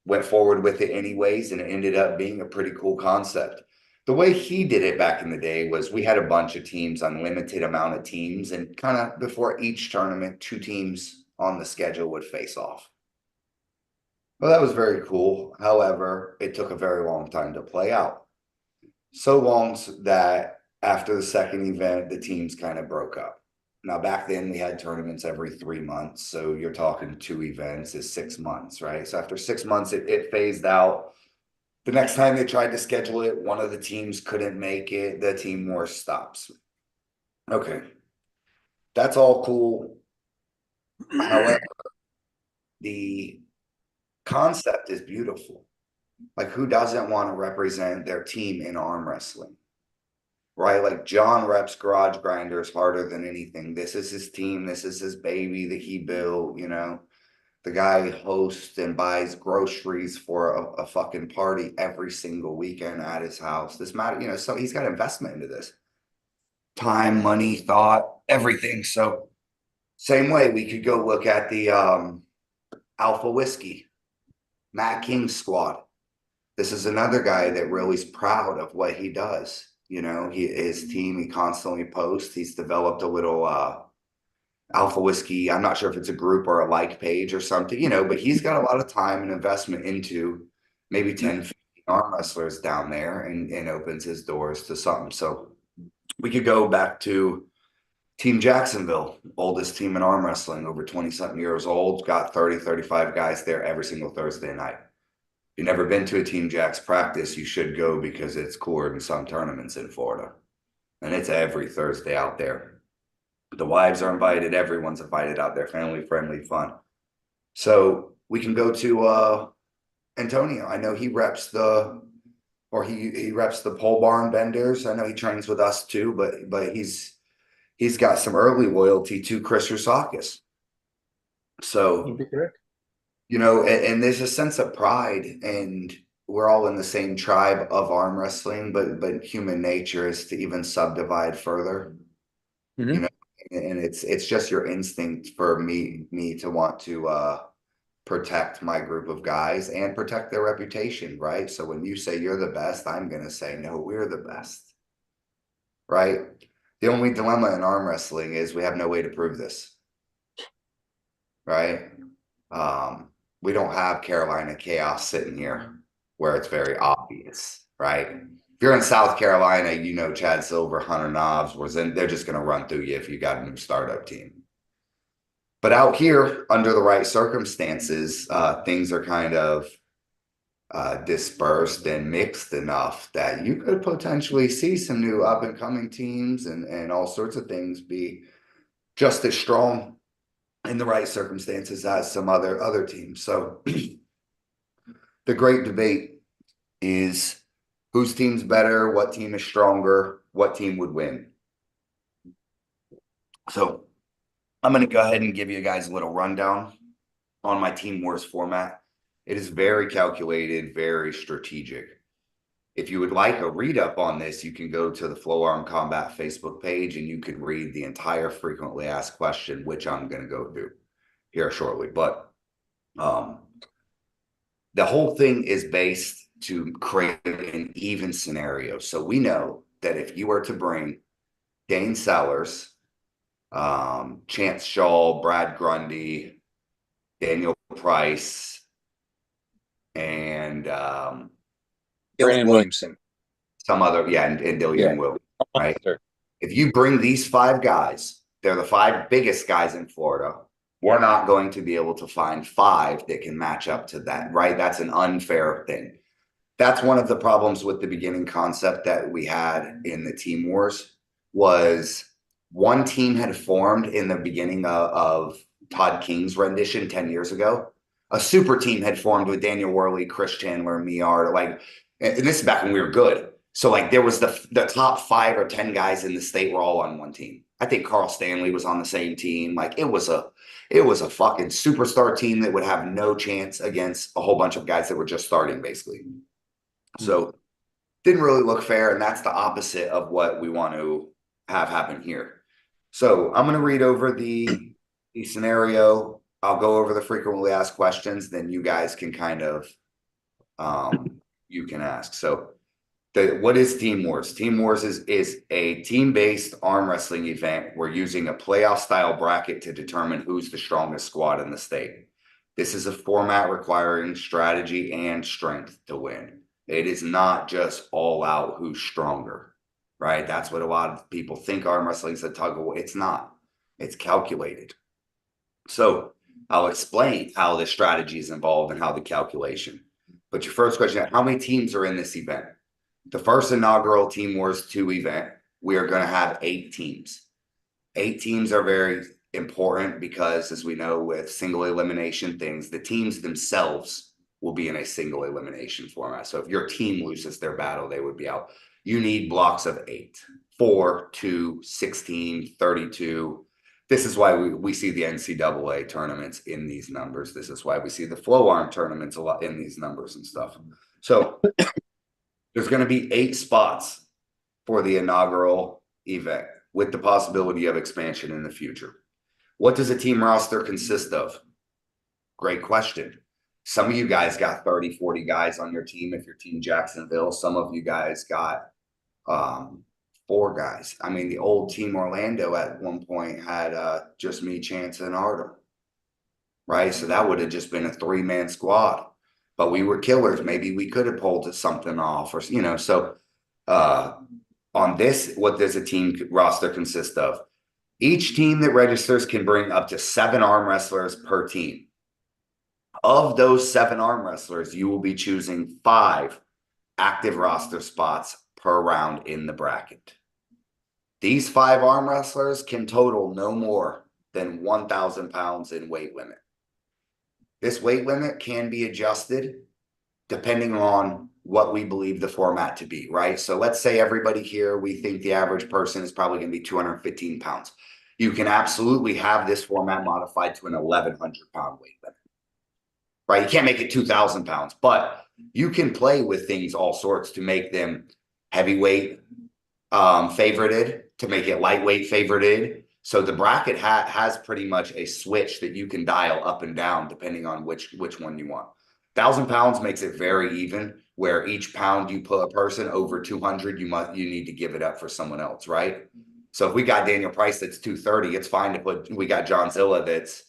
Speaker 1: went forward with it anyways, and it ended up being a pretty cool concept. The way he did it back in the day was we had a bunch of teams, unlimited amount of teams, and kind of before each tournament, two teams on the schedule would face off. Well, that was very cool. However, it took a very long time to play out. So long that after the second event, the teams kind of broke up. Now, back then we had tournaments every 3 months. So you're talking 2 events is 6 months, right? So after 6 months, it phased out. The next time they tried to schedule it, one of the teams couldn't make it. The Team War stops. Okay. That's all cool. However, the concept is beautiful. Like, who doesn't want to represent their team in arm wrestling? Right? Like, John reps Garage Grinders harder than anything. This is his team. This is his baby that he built, you know. The guy hosts and buys groceries for a fucking party every single weekend at his house. This matter, you know, so he's got investment into this. Time, money, thought, everything. So same way we could go look at the Alpha Whiskey, Matt King's squad. This is another guy that really is proud of what he does. You know, his team, he constantly posts. He's developed a little Alpha Whiskey. I'm not sure if it's a group or a like page or something, you know, but he's got a lot of time and investment into maybe 10, 15 arm wrestlers down there, and opens his doors to something. So we could go back to Team Jacksonville, oldest team in arm wrestling, over 20 something years old, got 30, 35 guys there every single Thursday night. If you've never been to a Team Jacks practice, you should go because it's cooler than some tournaments in Florida. And it's every Thursday out there. The wives are invited. Everyone's invited out there. Family friendly, fun. So we can go to Antonio. I know he reps he reps the pole barn benders. I know he trains with us too, but he's got some early loyalty to Chris Rusakis. So
Speaker 6: You'd be correct.
Speaker 1: you know, and there's a sense of pride, and we're all in the same tribe of arm wrestling, but human nature is to even subdivide further.
Speaker 6: Mhm.
Speaker 1: You know, and it's just your instinct for me to want to protect my group of guys and protect their reputation, right? So when you say you're the best, I'm gonna say no, we're the best, right? The only dilemma in arm wrestling is we have no way to prove this, right? We don't have Carolina Chaos sitting here where it's very obvious, right? If you're in South Carolina, you know Chad Silver, Hunter Knobs, they're just going to run through you if you got a new startup team. But out here, under the right circumstances, things are kind of dispersed and mixed enough that you could potentially see some new up and coming teams and all sorts of things be just as strong in the right circumstances as some other teams. So the great debate is whose team's better, what team is stronger, what team would win. So I'm going to go ahead and give you guys a little rundown on my Team Wars format. It is very calculated, very strategic. If you would like a read up on this, you can go to the Flow Arm Combat Facebook page and you can read the entire frequently asked question, which I'm going to go through here shortly. But the whole thing is based to create an even scenario. So we know that if you were to bring Dane Sellers, Chance Shaw, Brad Grundy, Daniel Price, and
Speaker 3: Dylan Williamson.
Speaker 1: some other, yeah, and Dillian
Speaker 3: Yeah.
Speaker 1: Will, right?
Speaker 6: Sure.
Speaker 1: If you bring these 5 guys, they're the 5 biggest guys in Florida. We're not going to be able to find 5 that can match up to that, right? That's an unfair thing. That's one of the problems with the beginning concept that we had in the Team Wars was one team had formed in the beginning of Todd King's rendition 10 years ago. A super team had formed with Daniel Worley, Chris Chandler, Miard, like, and this is back when we were good. So like there was the top 5 or 10 guys in the state were all on one team. I think Carl Stanley was on the same team. Like it was a fucking superstar team that would have no chance against a whole bunch of guys that were just starting basically. So didn't really look fair, and that's the opposite of what we want to have happen here. So I'm going to read over the scenario. I'll go over the frequently asked questions, then you guys can kind of you can ask. So what is Team Wars? Team Wars is a team-based arm wrestling event. We're using a playoff style bracket to determine who's the strongest squad in the state. This is a format requiring strategy and strength to win. It is not just all out who's stronger, right? That's what a lot of people think arm wrestling is a tug of war. It's not. It's calculated. So I'll explain how the strategy is involved and how the calculation. But your first question, how many teams are in this event? The first inaugural Team Wars 2 event, we are going to have 8 teams. 8 teams are very important because, as we know, with single elimination things, the teams themselves will be in a single elimination format. So if your team loses their battle, they would be out. You need blocks of 8, 4, 2, 16, 32. This is why we see the NCAA tournaments in these numbers. This is why we see the flow arm tournaments a lot in these numbers and stuff. So there's going to be 8 spots for the inaugural event with the possibility of expansion in the future. What does a team roster consist of? Great question. Some of you guys got 30, 40 guys on your team if you're Team Jacksonville. Some of you guys got 4 guys. I mean, the old Team Orlando at one point had just me, Chance, and Artem, right? So that would have just been a 3-man squad. But we were killers. Maybe we could have pulled something off, or you know. So on this, what does a team roster consist of? Each team that registers can bring up to 7 arm wrestlers per team. Of those 7 arm wrestlers, you will be choosing 5 active roster spots per round in the bracket. These 5 arm wrestlers can total no more than 1,000 pounds in weight limit. This weight limit can be adjusted depending on what we believe the format to be, right? So let's say everybody here, we think the average person is probably going to be 215 pounds. You can absolutely have this format modified to an 1,100-pound weight limit, right? You can't make it 2,000 pounds, but you can play with things all sorts to make them heavyweight favorited, to make it lightweight favorited. So the bracket has pretty much a switch that you can dial up and down depending on which one you want. 1,000 pounds makes it very even, where each pound you put a person over 200, you need to give it up for someone else, right? So if we got Daniel Price that's 230, it's fine to put. We got John Zilla that's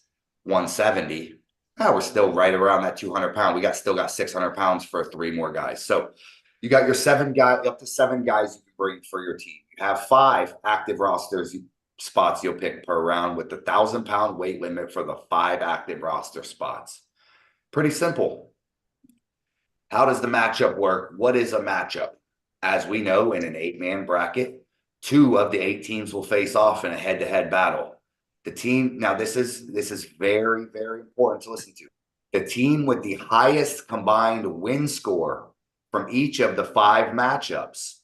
Speaker 1: 170. We're still right around that 200 pound. We still got 600 pounds for 3 more guys. So you got your 7 guys, up to 7 guys you can bring for your team. You have 5 active rosters spots you'll pick per round with the 1,000-pound weight limit for the 5 active roster spots. Pretty simple. How does the matchup work? What is a matchup? As we know, in an 8-man bracket, 2 of the 8 teams will face off in a head-to-head battle. The team, now this is very, very important to listen to. The team with the highest combined win score from each of the 5 matchups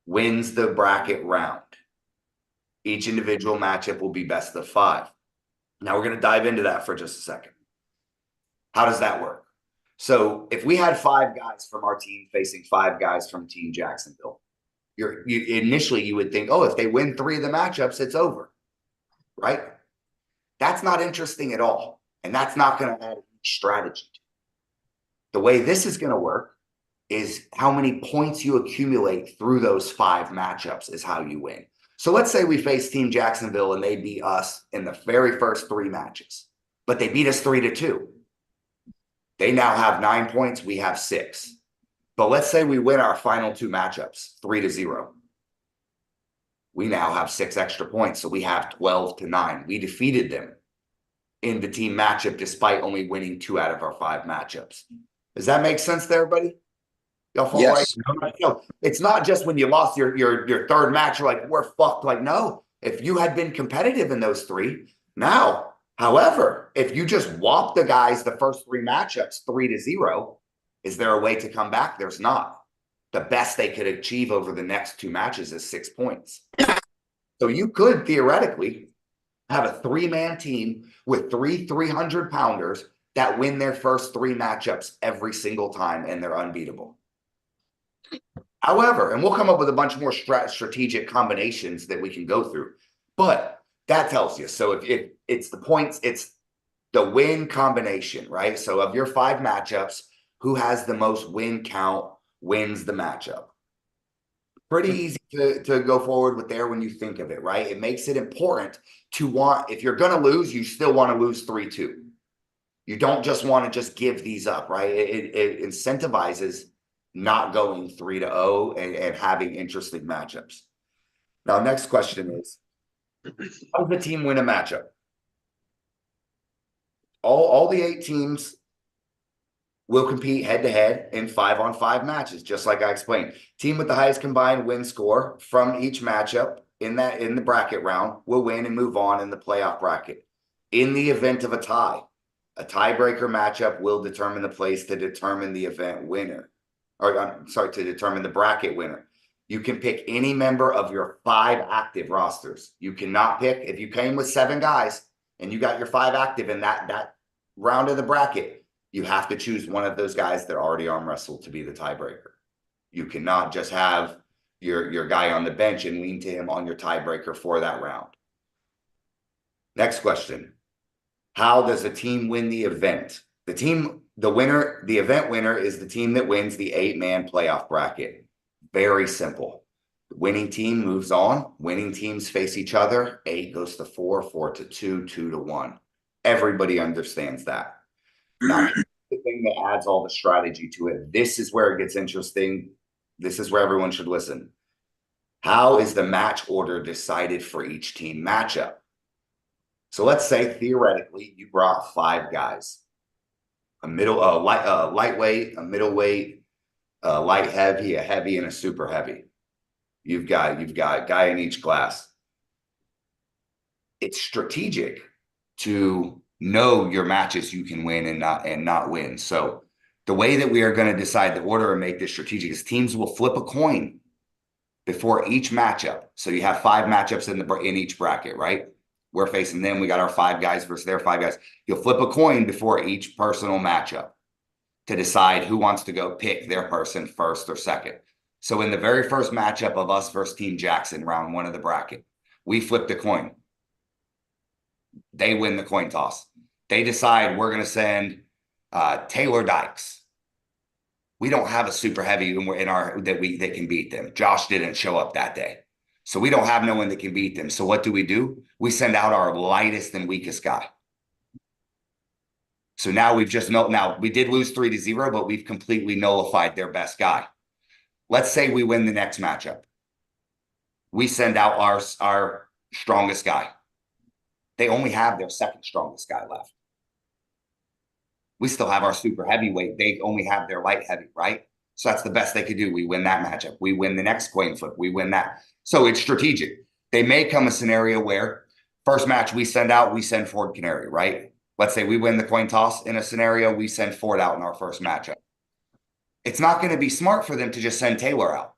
Speaker 1: wins the bracket round. Each individual matchup will be best of 5. Now we're going to dive into that for just a second. How does that work? So if we had 5 guys from our team facing 5 guys from Team Jacksonville, initially you would think, oh, if they win 3 of the matchups, it's over, right? That's not interesting at all. And that's not going to add strategy. The way this is going to work is how many points you accumulate through those 5 matchups is how you win. So let's say we face Team Jacksonville and they beat us in the very first 3 matches, but they beat us 3-2. They now have 9 points. We have 6. But let's say we win our final 2 matchups, 3-0. We now have 6 extra points. So we have 12-9. We defeated them in the team matchup despite only winning 2 out of our 5 matchups. Does that make sense to everybody? Y'all follow
Speaker 3: Yes.
Speaker 1: right? No, it's not just when you lost your third match, you're like, we're fucked. Like, no, if you had been competitive in those 3, now, however, if you just whop the guys the first 3 matchups 3-0, is there a way to come back? There's not. The best they could achieve over the next 2 matches is 6 points. So you could theoretically have a 3-man team with 3 300-pounders that win their first 3 matchups every single time, and they're unbeatable. However, and we'll come up with a bunch more strategic combinations that we can go through, but that tells you. So if it's the points, it's the win combination, right? So of your 5 matchups, who has the most win count wins the matchup. Pretty easy to go forward with there when you think of it, right? It makes it important to want, if you're going to lose, you still want to lose 3-2. You don't just want to just give these up, right? It incentivizes not going 3-0 and having interesting matchups. Now, next question is, how does the team win a matchup? All the 8 teams will compete head-to-head in 5-on-5 matches, just like I explained. Team with the highest combined win score from each matchup in the bracket round will win and move on in the playoff bracket. In the event of a tiebreaker matchup will determine the place to determine the event winner. Or, to determine the bracket winner. You can pick any member of your 5 active rosters. You cannot pick, if you came with 7 guys and you got your 5 active in that round of the bracket, you have to choose one of those guys that already arm wrestled to be the tiebreaker. You cannot just have your guy on the bench and lean to him on your tiebreaker for that round. Next question. How does a team win the event? The event winner is the team that wins the 8-man playoff bracket. Very simple. The winning team moves on. Winning teams face each other. 8 goes to 4, 4 to 2, 2 to 1. Everybody understands that. Now, the thing that adds all the strategy to it, this is where it gets interesting. This is where everyone should listen. How is the match order decided for each team matchup? So let's say theoretically you brought 5 guys. A lightweight, a middleweight, a light heavy, a heavy, and a super heavy. You've got a guy in each class. It's strategic to know your matches you can win and not win. So the way that we are going to decide the order and make this strategic is teams will flip a coin before each matchup. So you have 5 matchups in each bracket, right? We're facing them. We got our 5 guys versus their 5 guys. You'll flip a coin before each personal matchup to decide who wants to go pick their person first or second. So in the very first matchup of us versus Team Jackson, round 1 of the bracket, we flip the coin. They win the coin toss. They decide we're going to send Taylor Dykes. We don't have a super heavy that can beat them. Josh didn't show up that day. So we don't have no one that can beat them. So what do? We send out our lightest and weakest guy. So now we did lose 3-0, but we've completely nullified their best guy. Let's say we win the next matchup. We send out our strongest guy. They only have their second strongest guy left. We still have our super heavyweight. They only have their light heavy, right? So that's the best they could do. We win that matchup. We win the next coin flip. We win that. So it's strategic. They may come a scenario where first match we send Ford Canary, right? Let's say we win the coin toss in a scenario, we send Ford out in our first matchup. It's not going to be smart for them to just send Taylor out.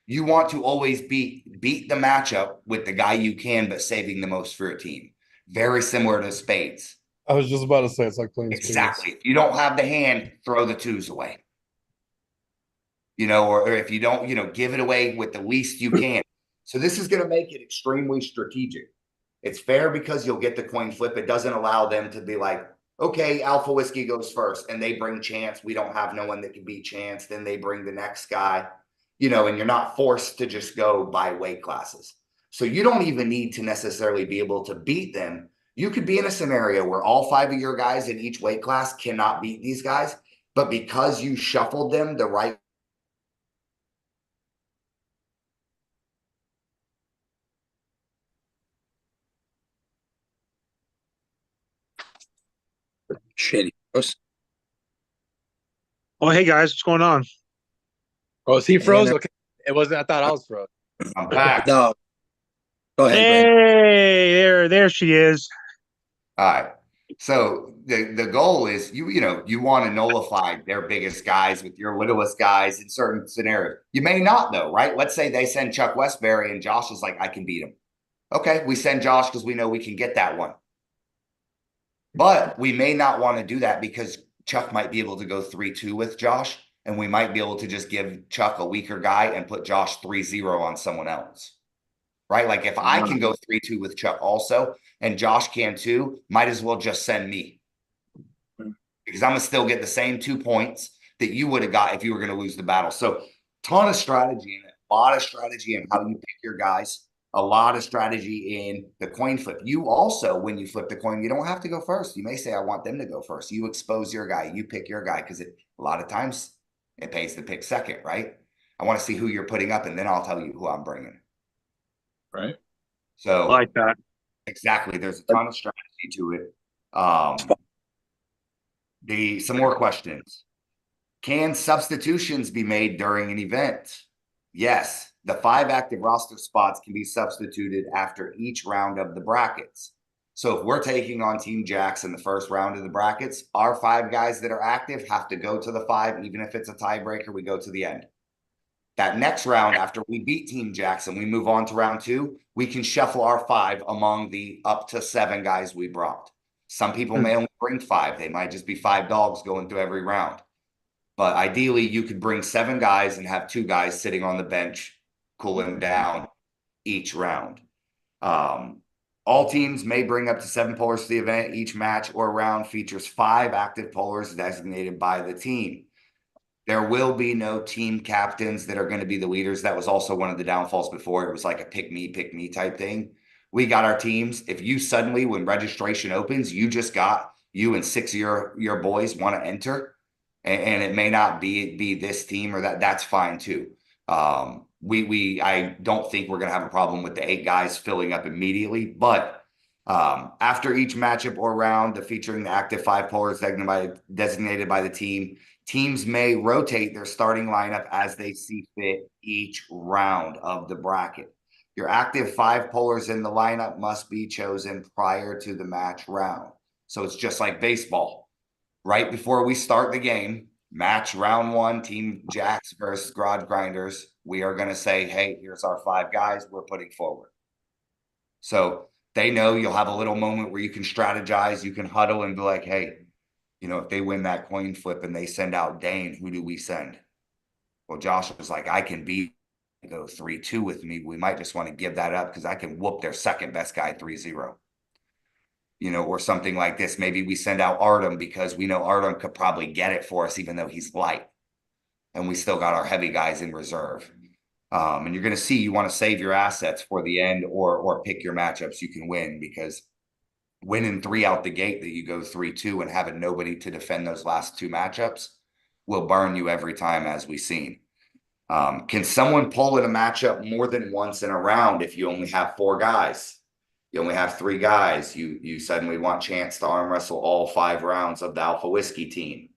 Speaker 1: You want to always beat the matchup with the guy you can, but saving the most for your team. Very similar to spades.
Speaker 4: I was just about to say it's like playing
Speaker 1: Exactly.
Speaker 4: spades.
Speaker 1: If you don't have the hand, throw the 2s away. Or if you don't, give it away with the least you can. So this is going to make it extremely strategic. It's fair because you'll get the coin flip. It doesn't allow them to be like, okay, Alpha Whiskey goes first and they bring Chance. We don't have no one that can beat Chance. Then they bring the next guy, and you're not forced to just go by weight classes. So you don't even need to necessarily be able to beat them. You could be in a scenario where all 5 of your guys in each weight class cannot beat these guys, but because you shuffled them the right.
Speaker 3: Shitty.
Speaker 2: Oh, hey guys, what's going on?
Speaker 6: Oh, is he
Speaker 3: Hey,
Speaker 6: froze?
Speaker 3: man.
Speaker 6: Okay. It wasn't. I thought I was froze.
Speaker 1: I'm back.
Speaker 3: No. Go ahead, Brandon.
Speaker 2: Hey, there she is.
Speaker 1: All right. So the goal is you want to nullify their biggest guys with your littlest guys in certain scenarios. You may not though, right? Let's say they send Chuck Westbury and Josh is like, I can beat him. Okay, we send Josh because we know we can get that one. But we may not want to do that because Chuck might be able to go 3-2 with Josh, and we might be able to just give Chuck a weaker guy and put Josh 3-0 on someone else. Right? Like if I can go 3-2 with Chuck also, and Josh can too, might as well just send me. Because I'm going to still get the same 2 points that you would have got if you were going to lose the battle. So ton of strategy in it, a lot of strategy in how you pick your guys, a lot of strategy in the coin flip. You also, when you flip the coin, you don't have to go first. You may say, I want them to go first. You expose your guy, you pick your guy, because a lot of times it pays to pick second, right? I want to see who you're putting up, and then I'll tell you who I'm bringing.
Speaker 6: Right.
Speaker 1: So
Speaker 2: I like that.
Speaker 1: exactly. There's a ton of strategy to it. Some more questions. Can substitutions be made during an event? Yes. The 5 active roster spots can be substituted after each round of the brackets. So if we're taking on Team Jacks in the first round of the brackets, our 5 guys that are active have to go to the 5, even if it's a tiebreaker, we go to the end. That next round, after we beat Team Jackson, we move on to round 2. We can shuffle our 5 among the up to 7 guys we brought. Some people may only bring 5. They might just be 5 dogs going through every round. But ideally, you could bring 7 guys and have 2 guys sitting on the bench, cooling down each round. All teams may bring up to 7 pullers to the event. Each match or round features 5 active pullers designated by the team. There will be no team captains that are going to be the leaders. That was also one of the downfalls before. It was like a pick me type thing. We got our teams. If you suddenly, when registration opens, you and 6 of your boys want to enter, and it may not be this team or that's fine too. I don't think we're going to have a problem with the 8 guys filling up immediately, but after each matchup or round, featuring the active 5 pullers designated by the team, teams may rotate their starting lineup as they see fit each round of the bracket. Your active 5 pullers in the lineup must be chosen prior to the match round. So it's just like baseball. Right before we start the game, match round 1, Team Jacks versus Garage Grinders, we are going to say, hey, here's our 5 guys we're putting forward. So they know you'll have a little moment where you can strategize, you can huddle and be like, hey, if they win that coin flip and they send out Dane, who do we send? Well, Josh was like, I can go 3-2 with me. We might just want to give that up because I can whoop their second best guy 3-0. Or something like this. Maybe we send out Artem because we know Artem could probably get it for us, even though he's light. And we still got our heavy guys in reserve. And you're going to see you want to save your assets for the end or pick your matchups you can win, because winning 3 out the gate that you go 3-2 and having nobody to defend those last 2 matchups will burn you every time, as we've seen. Can someone pull in a matchup more than once in a round if you only have 4 guys? You only have 3 guys. You suddenly want chance to arm wrestle all 5 rounds of the Alpha Whiskey team.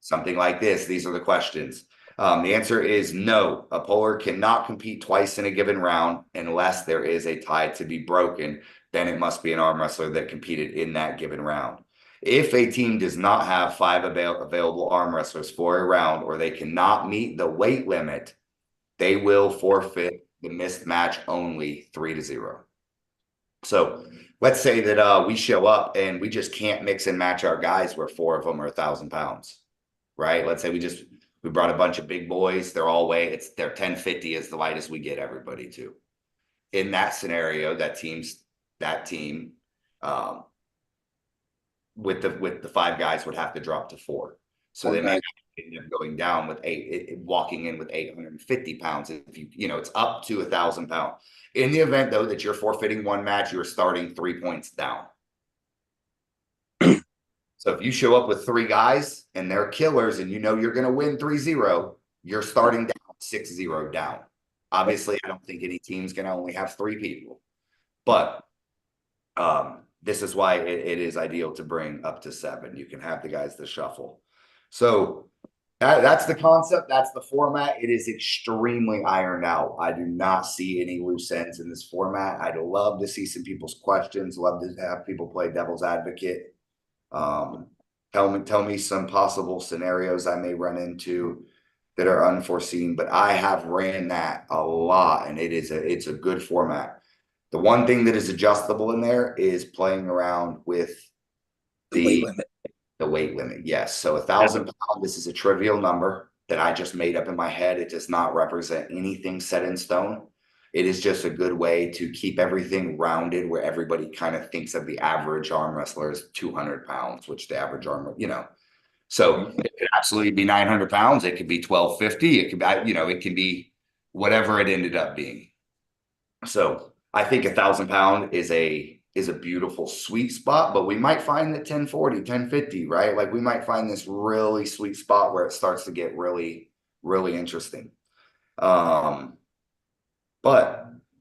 Speaker 1: Something like this. These are the questions. The answer is no. A puller cannot compete twice in a given round unless there is a tie to be broken. Then it must be an arm wrestler that competed in that given round. If a team does not have 5 available arm wrestlers for a round, or they cannot meet the weight limit, they will forfeit the missed match only 3-0. So let's say that we show up and we just can't mix and match our guys where 4 of them are 1,000 pounds, right? Let's say we brought a bunch of big boys. They're all they're 1050 is the lightest we get everybody to. In that scenario, that team with the 5 guys would have to drop to 4. So they may end up going down with walking in with 850 pounds. If it's up to 1,000 pounds. In the event though that you're forfeiting 1 match, you're starting 3 points down. So if you show up with 3 guys and they're killers and you know you're going to win 3-0, you're starting down 6-0 down. Obviously, I don't think any team's going to only have 3 people, but this is why it is ideal to bring up to 7. You can have the guys to shuffle. So that's the concept. That's the format. It is extremely ironed out. I do not see any loose ends in this format. I'd love to see some people's questions. Love to have people play devil's advocate. Tell me some possible scenarios I may run into that are unforeseen, but I have ran that a lot, and it's a good format. The one thing that is adjustable in there is playing around with
Speaker 3: The weight limit.
Speaker 1: the weight limit. Yes. So 1,000 pounds, this is a trivial number that I just made up in my head. It does not represent anything set in stone. It is just a good way to keep everything rounded where everybody kind of thinks of the average arm wrestler as 200 pounds, which the average arm, so it could absolutely be 900 pounds. It could be 1,250. It could be, it can be whatever it ended up being. So I think 1,000 pound is a beautiful sweet spot, but we might find that 1040, 1050, right? Like we might find this really sweet spot where it starts to get really, really interesting. But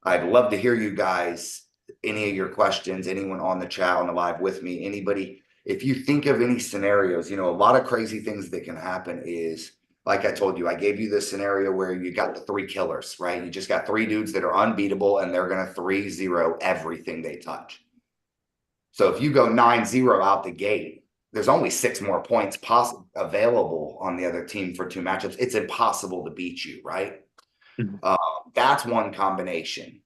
Speaker 1: I'd love to hear you guys, any of your questions, anyone on the chat, on the live with me, anybody, if you think of any scenarios, a lot of crazy things that can happen is, like I told you, I gave you this scenario where you got the 3 killers, right? You just got 3 dudes that are unbeatable and they're going to 3-0 everything they touch. So if you go 9-0 out the gate, there's only 6 more points available on the other team for 2 matchups. It's impossible to beat you, right? That's one combination.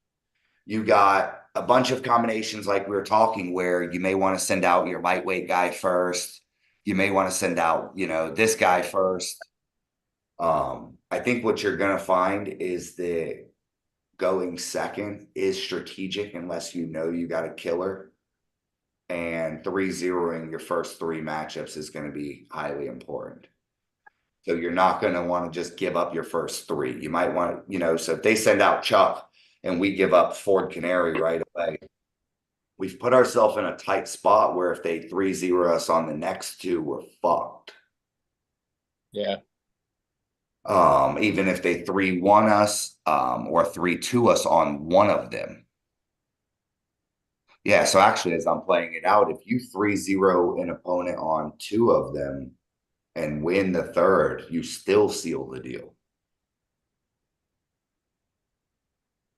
Speaker 1: You got a bunch of combinations like we were talking where you may want to send out your lightweight guy first. You may want to send out, this guy first. I think what you're going to find is that going second is strategic unless you got a killer. And 3-0ing your first 3 matchups is going to be highly important. So you're not going to want to just give up your first 3. You might want, so if they send out Chuck and we give up Ford Canary right away, we've put ourselves in a tight spot where if they 3-0 us on the next 2, we're fucked.
Speaker 6: Yeah.
Speaker 1: Even if they 3-1 us, or 3-2 us on one of them. Yeah, so actually, as I'm playing it out, if you 3-0 an opponent on 2 of them and win the 3rd, you still seal the deal.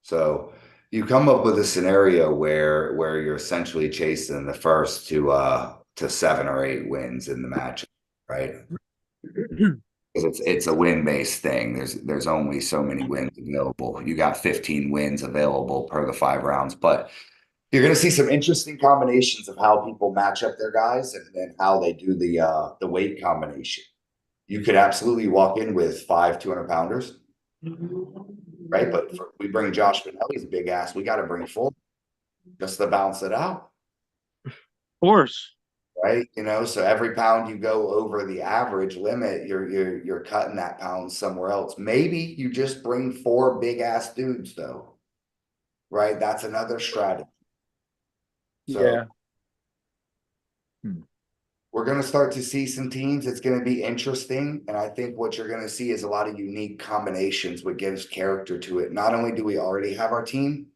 Speaker 1: So you come up with a scenario where you're essentially chasing the first to 7 or 8 wins in the match, right? Because it's a win-based thing. There's only so many wins available. You got 15 wins available per the 5 rounds, but you're going to see some interesting combinations of how people match up their guys and then how they do the weight combination. You could absolutely walk in with 5 200-pounders, right? But we bring Josh Benelli's big ass. We got to bring 4 just to balance it out.
Speaker 2: Of course.
Speaker 1: Right, so every pound you go over the average limit, you're cutting that pound somewhere else. Maybe you just bring 4 big ass dudes though, right? That's another strategy. So
Speaker 6: Yeah.
Speaker 1: We're going to start to see some teams. It's going to be interesting, and I think what you're going to see is a lot of unique combinations, what gives character to it. Not only do we already have our team,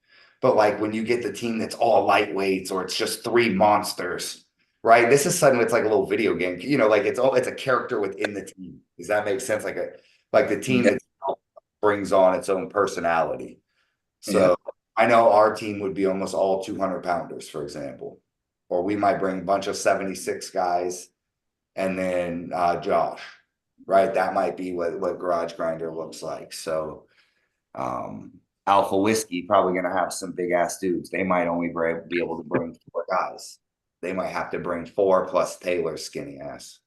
Speaker 1: but like when you get the team that's all lightweights or it's just 3 monsters. Right. This is suddenly it's like a little video game, like it's a character within the team. Does that make sense? Like the team itself brings on its own personality. So I know our team would be almost all 200-pounders, for example, or we might bring a bunch of 76 guys and then Josh, right? That might be what Garage Grinder looks like. So Alpha Whiskey probably going to have some big ass dudes. They might only be able to bring 4 guys. They might have to bring 4 plus Taylor's skinny ass.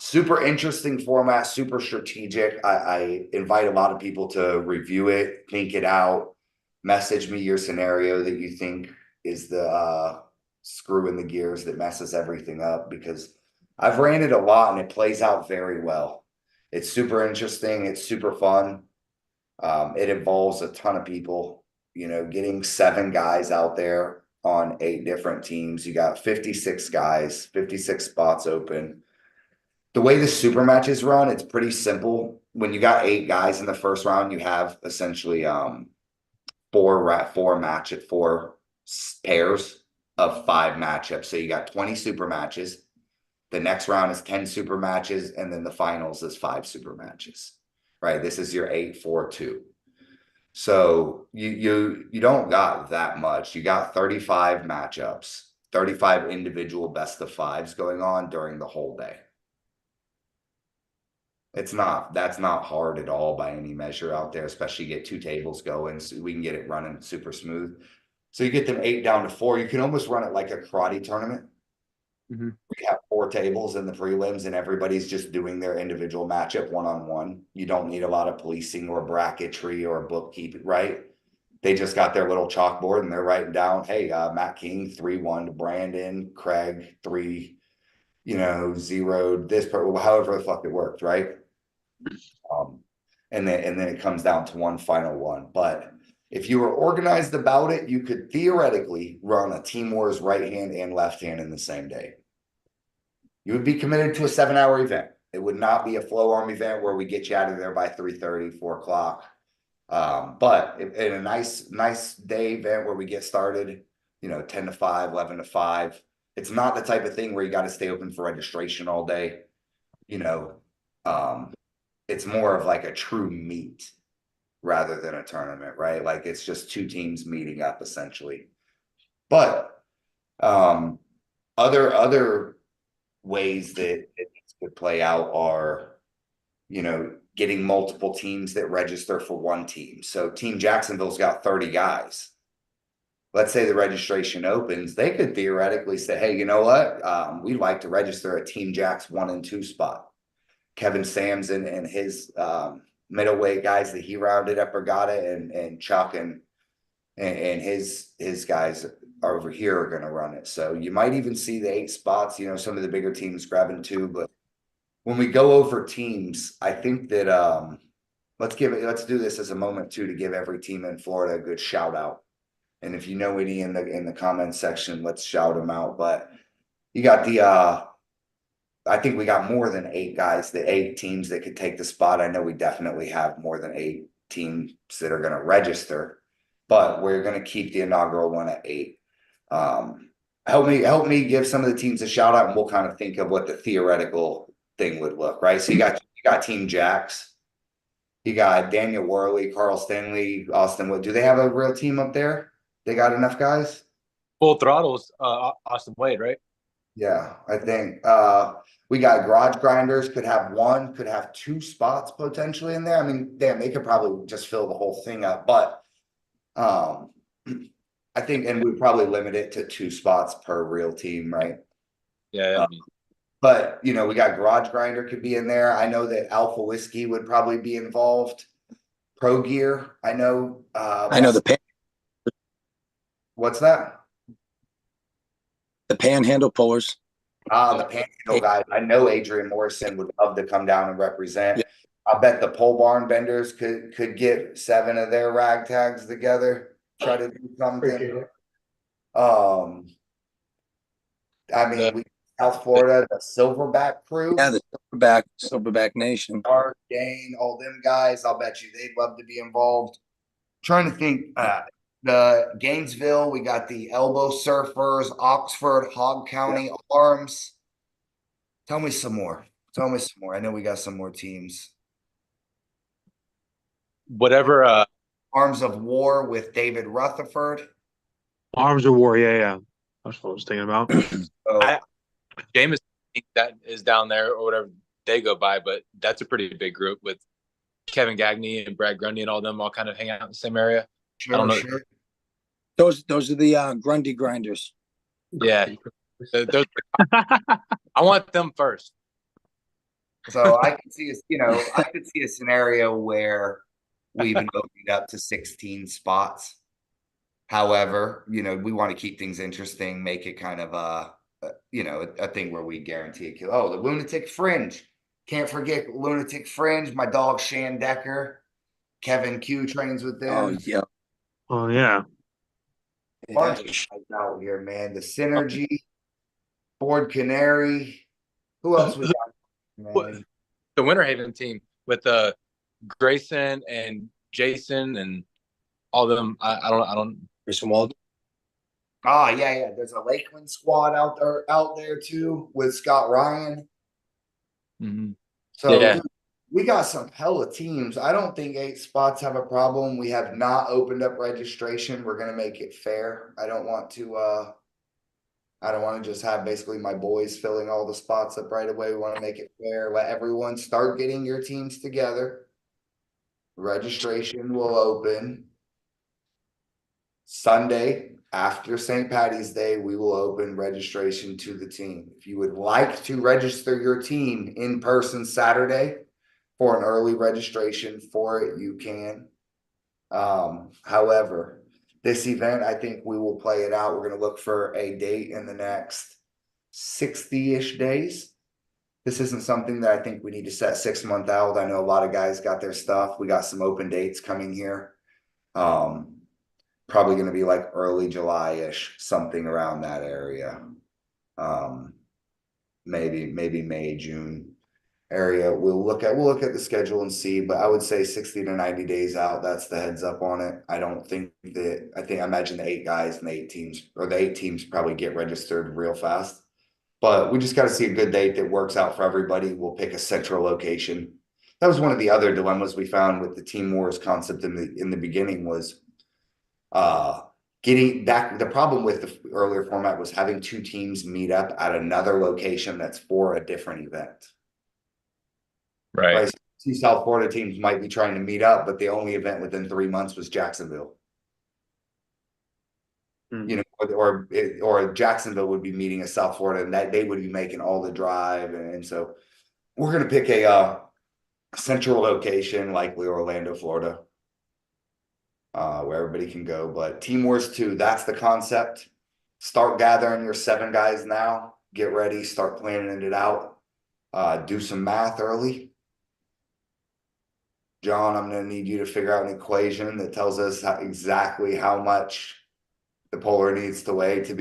Speaker 1: Super interesting format, super strategic. I invite a lot of people to review it, think it out, message me your scenario that you think is the screw in the gears that messes everything up, because I've ran it a lot and it plays out very well. It's super interesting. It's super fun. It involves a ton of people. Getting 7 guys out there on 8 different teams. You got 56 guys, 56 spots open. The way the super matches run, it's pretty simple. When you got 8 guys in the first round, you have essentially four pairs of 5 matchups. So you got 20 super matches. The next round is 10 super matches, and then the finals is 5 super matches. Right? This is your 8-4-2. So you don't got that much. You got 35 matchups, 35 individual best of 5s going on during the whole day. That's not hard at all by any measure out there, especially get 2 tables going so we can get it running super smooth. So you get them 8 down to 4. You can almost run it like a karate tournament.
Speaker 6: Mm-hmm.
Speaker 1: We have 4 tables in the prelims and everybody's just doing their individual matchup one-on-one. You don't need a lot of policing or bracketry or bookkeeping, right? They just got their little chalkboard and they're writing down, hey, Matt King 3-1 to Brandon, Craig 3, 0'd this part, however the fuck it worked, right? And then it comes down to one final one. But if you were organized about it, you could theoretically run a Team Wars right hand and left hand in the same day. You would be committed to a 7-hour event. It would not be a flow arm event where we get you out of there by 3:30, 4 o'clock. But in a nice day event where we get started, 10 to 5, 11 to 5. It's not the type of thing where you got to stay open for registration all day. It's more of like a true meet rather than a tournament, right? Like it's just 2 teams meeting up essentially. But other ways that it could play out are, getting multiple teams that register for one team. So Team Jacksonville's got 30 guys. Let's say the registration opens, they could theoretically say, hey, you know what? We'd like to register a Team Jacks 1 and 2 spot. Kevin Samson and his middleweight guys that he rounded up Regatta and Chuck and his guys over here are going to run it. So you might even see the 8 spots, some of the bigger teams grabbing 2. But when we go over teams, I think that let's do this as a moment too to give every team in Florida a good shout out. And if you know any in the comments section, let's shout them out. But you got I think we got more than 8 guys, the 8 teams that could take the spot. I know we definitely have more than 8 teams that are going to register, but we're going to keep the inaugural one at 8. Help me give some of the teams a shout out, and we'll kind of think of what the theoretical thing would look, right? So you got Team Jacks, you got Daniel Worley, Carl Stanley, Austin Wood. Do they have a real team up there? They got enough guys?
Speaker 6: Full throttles, Austin Wade, right?
Speaker 1: Yeah, I think we got Garage Grinders, could have 1, could have 2 spots potentially in there. I mean, damn, they could probably just fill the whole thing up. But I think, and we'd probably limit it to 2 spots per real team, right?
Speaker 6: Yeah.
Speaker 1: But we got Garage Grinder could be in there. I know that Alpha Whiskey would probably be involved. Pro Gear, I know.
Speaker 3: I know
Speaker 1: What's that?
Speaker 3: the Panhandle Pullers.
Speaker 1: The Panhandle guys. I know Adrian Morrison would love to come down and represent.
Speaker 3: Yeah.
Speaker 1: I bet the pole barn benders could get 7 of their ragtags together, try to do something. I mean, South Florida, the Silverback crew.
Speaker 3: Yeah, the Silverback Nation.
Speaker 1: Art, Dane, all them guys. I'll bet you they'd love to be involved. Trying to think, the Gainesville, we got the Elbow Surfers, Oxford, Hogg County Arms. Tell me some more. I know we got some more teams.
Speaker 6: Whatever.
Speaker 1: Arms of War with David Rutherford.
Speaker 2: Arms of War, yeah. That's what I was thinking about.
Speaker 1: So,
Speaker 6: James that is down there or whatever they go by, but that's a pretty big group with Kevin Gagne and Brad Grundy and all them all kind of hang out in the same area. I don't know.
Speaker 1: Sure.
Speaker 3: Those are the Grundy Grinders.
Speaker 6: Yeah. I want them first.
Speaker 1: So I could see a scenario where we even opened up to 16 spots. However, we want to keep things interesting, make it kind of a thing where we guarantee it. Oh, the Lunatic Fringe. Can't forget Lunatic Fringe. My dog Shan Decker. Kevin Q trains with them.
Speaker 3: Oh, yeah.
Speaker 2: Oh, yeah.
Speaker 1: bunch of guys out here, man. The Synergy, Ford Canary. Who else we got, man?
Speaker 6: The Winter Haven team with Grayson and Jason and all of them. I don't.
Speaker 3: Grayson Wald.
Speaker 1: Ah, yeah. There's a Lakeland squad out there too with Scott Ryan.
Speaker 6: Mhm.
Speaker 1: So
Speaker 6: Yeah.
Speaker 1: dude, we got some hella teams. I don't think 8 spots have a problem. We have not opened up registration. We're gonna make it fair. I don't want to just have basically my boys filling all the spots up right away. We want to make it fair. Let everyone start getting your teams together. Registration will open Sunday after St. Patty's Day. We will open registration to the team. If you would like to register your team in person Saturday for an early registration for it, you can. However, this event, I think we will play it out. We're going to look for a date in the next 60-ish days. This isn't something that I think we need to set 6 months out. I know a lot of guys got their stuff. We got some open dates coming here. Probably going to be like early July-ish, something around that area. Maybe May, June area. We'll look at the schedule and see, but I would say 60 to 90 days out. That's the heads up on it. I imagine the 8 guys and the 8 teams, or the 8 teams probably get registered real fast. But we just got to see a good date that works out for everybody. We'll pick a central location. That was one of the other dilemmas we found with the Team Wars concept in the beginning was getting back. The problem with the earlier format was having 2 teams meet up at another location that's for a different event.
Speaker 6: Right.
Speaker 1: 2 South Florida teams might be trying to meet up, but the only event within 3 months was Jacksonville. You know, or Jacksonville would be meeting a South Florida, and that they would be making all the drive, and so we're gonna pick a central location, likely Orlando, Florida, where everybody can go. But Team Wars 2, that's the concept. Start gathering your 7 guys now. Get ready, start planning it out. Do some math early. John, I'm gonna need you to figure out an equation that tells us exactly how much the polar needs to weigh to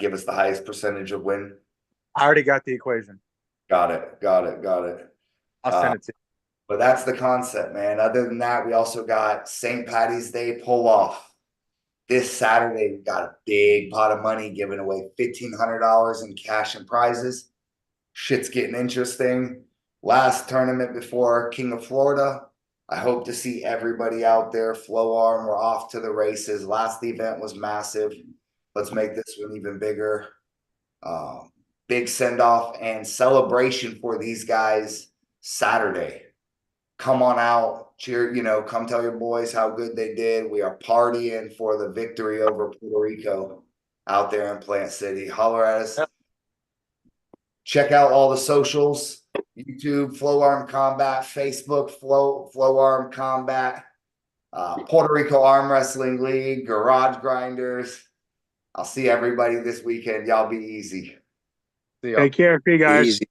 Speaker 1: give us the highest percentage of win.
Speaker 6: I already got the equation.
Speaker 1: Got it.
Speaker 6: I'll send it to you.
Speaker 1: But that's the concept, man. Other than that, we also got St. Patty's Day pull off. This Saturday, we got a big pot of money giving away $1,500 in cash and prizes. Shit's getting interesting. Last tournament before King of Florida. I hope to see everybody out there. Flow Arm, we're off to the races. Last event was massive. Let's make this one even bigger. Big send-off and celebration for these guys Saturday. Come on out, cheer, come tell your boys how good they did. We are partying for the victory over Puerto Rico out there in Plant City. Holler at us. Check out all the socials. YouTube, Flow Arm Combat, Facebook, Flow Arm Combat, Puerto Rico Arm Wrestling League, Garage Grinders. I'll see everybody this weekend. Y'all be easy.
Speaker 6: See ya.
Speaker 2: Take care. See you guys.
Speaker 3: Easy.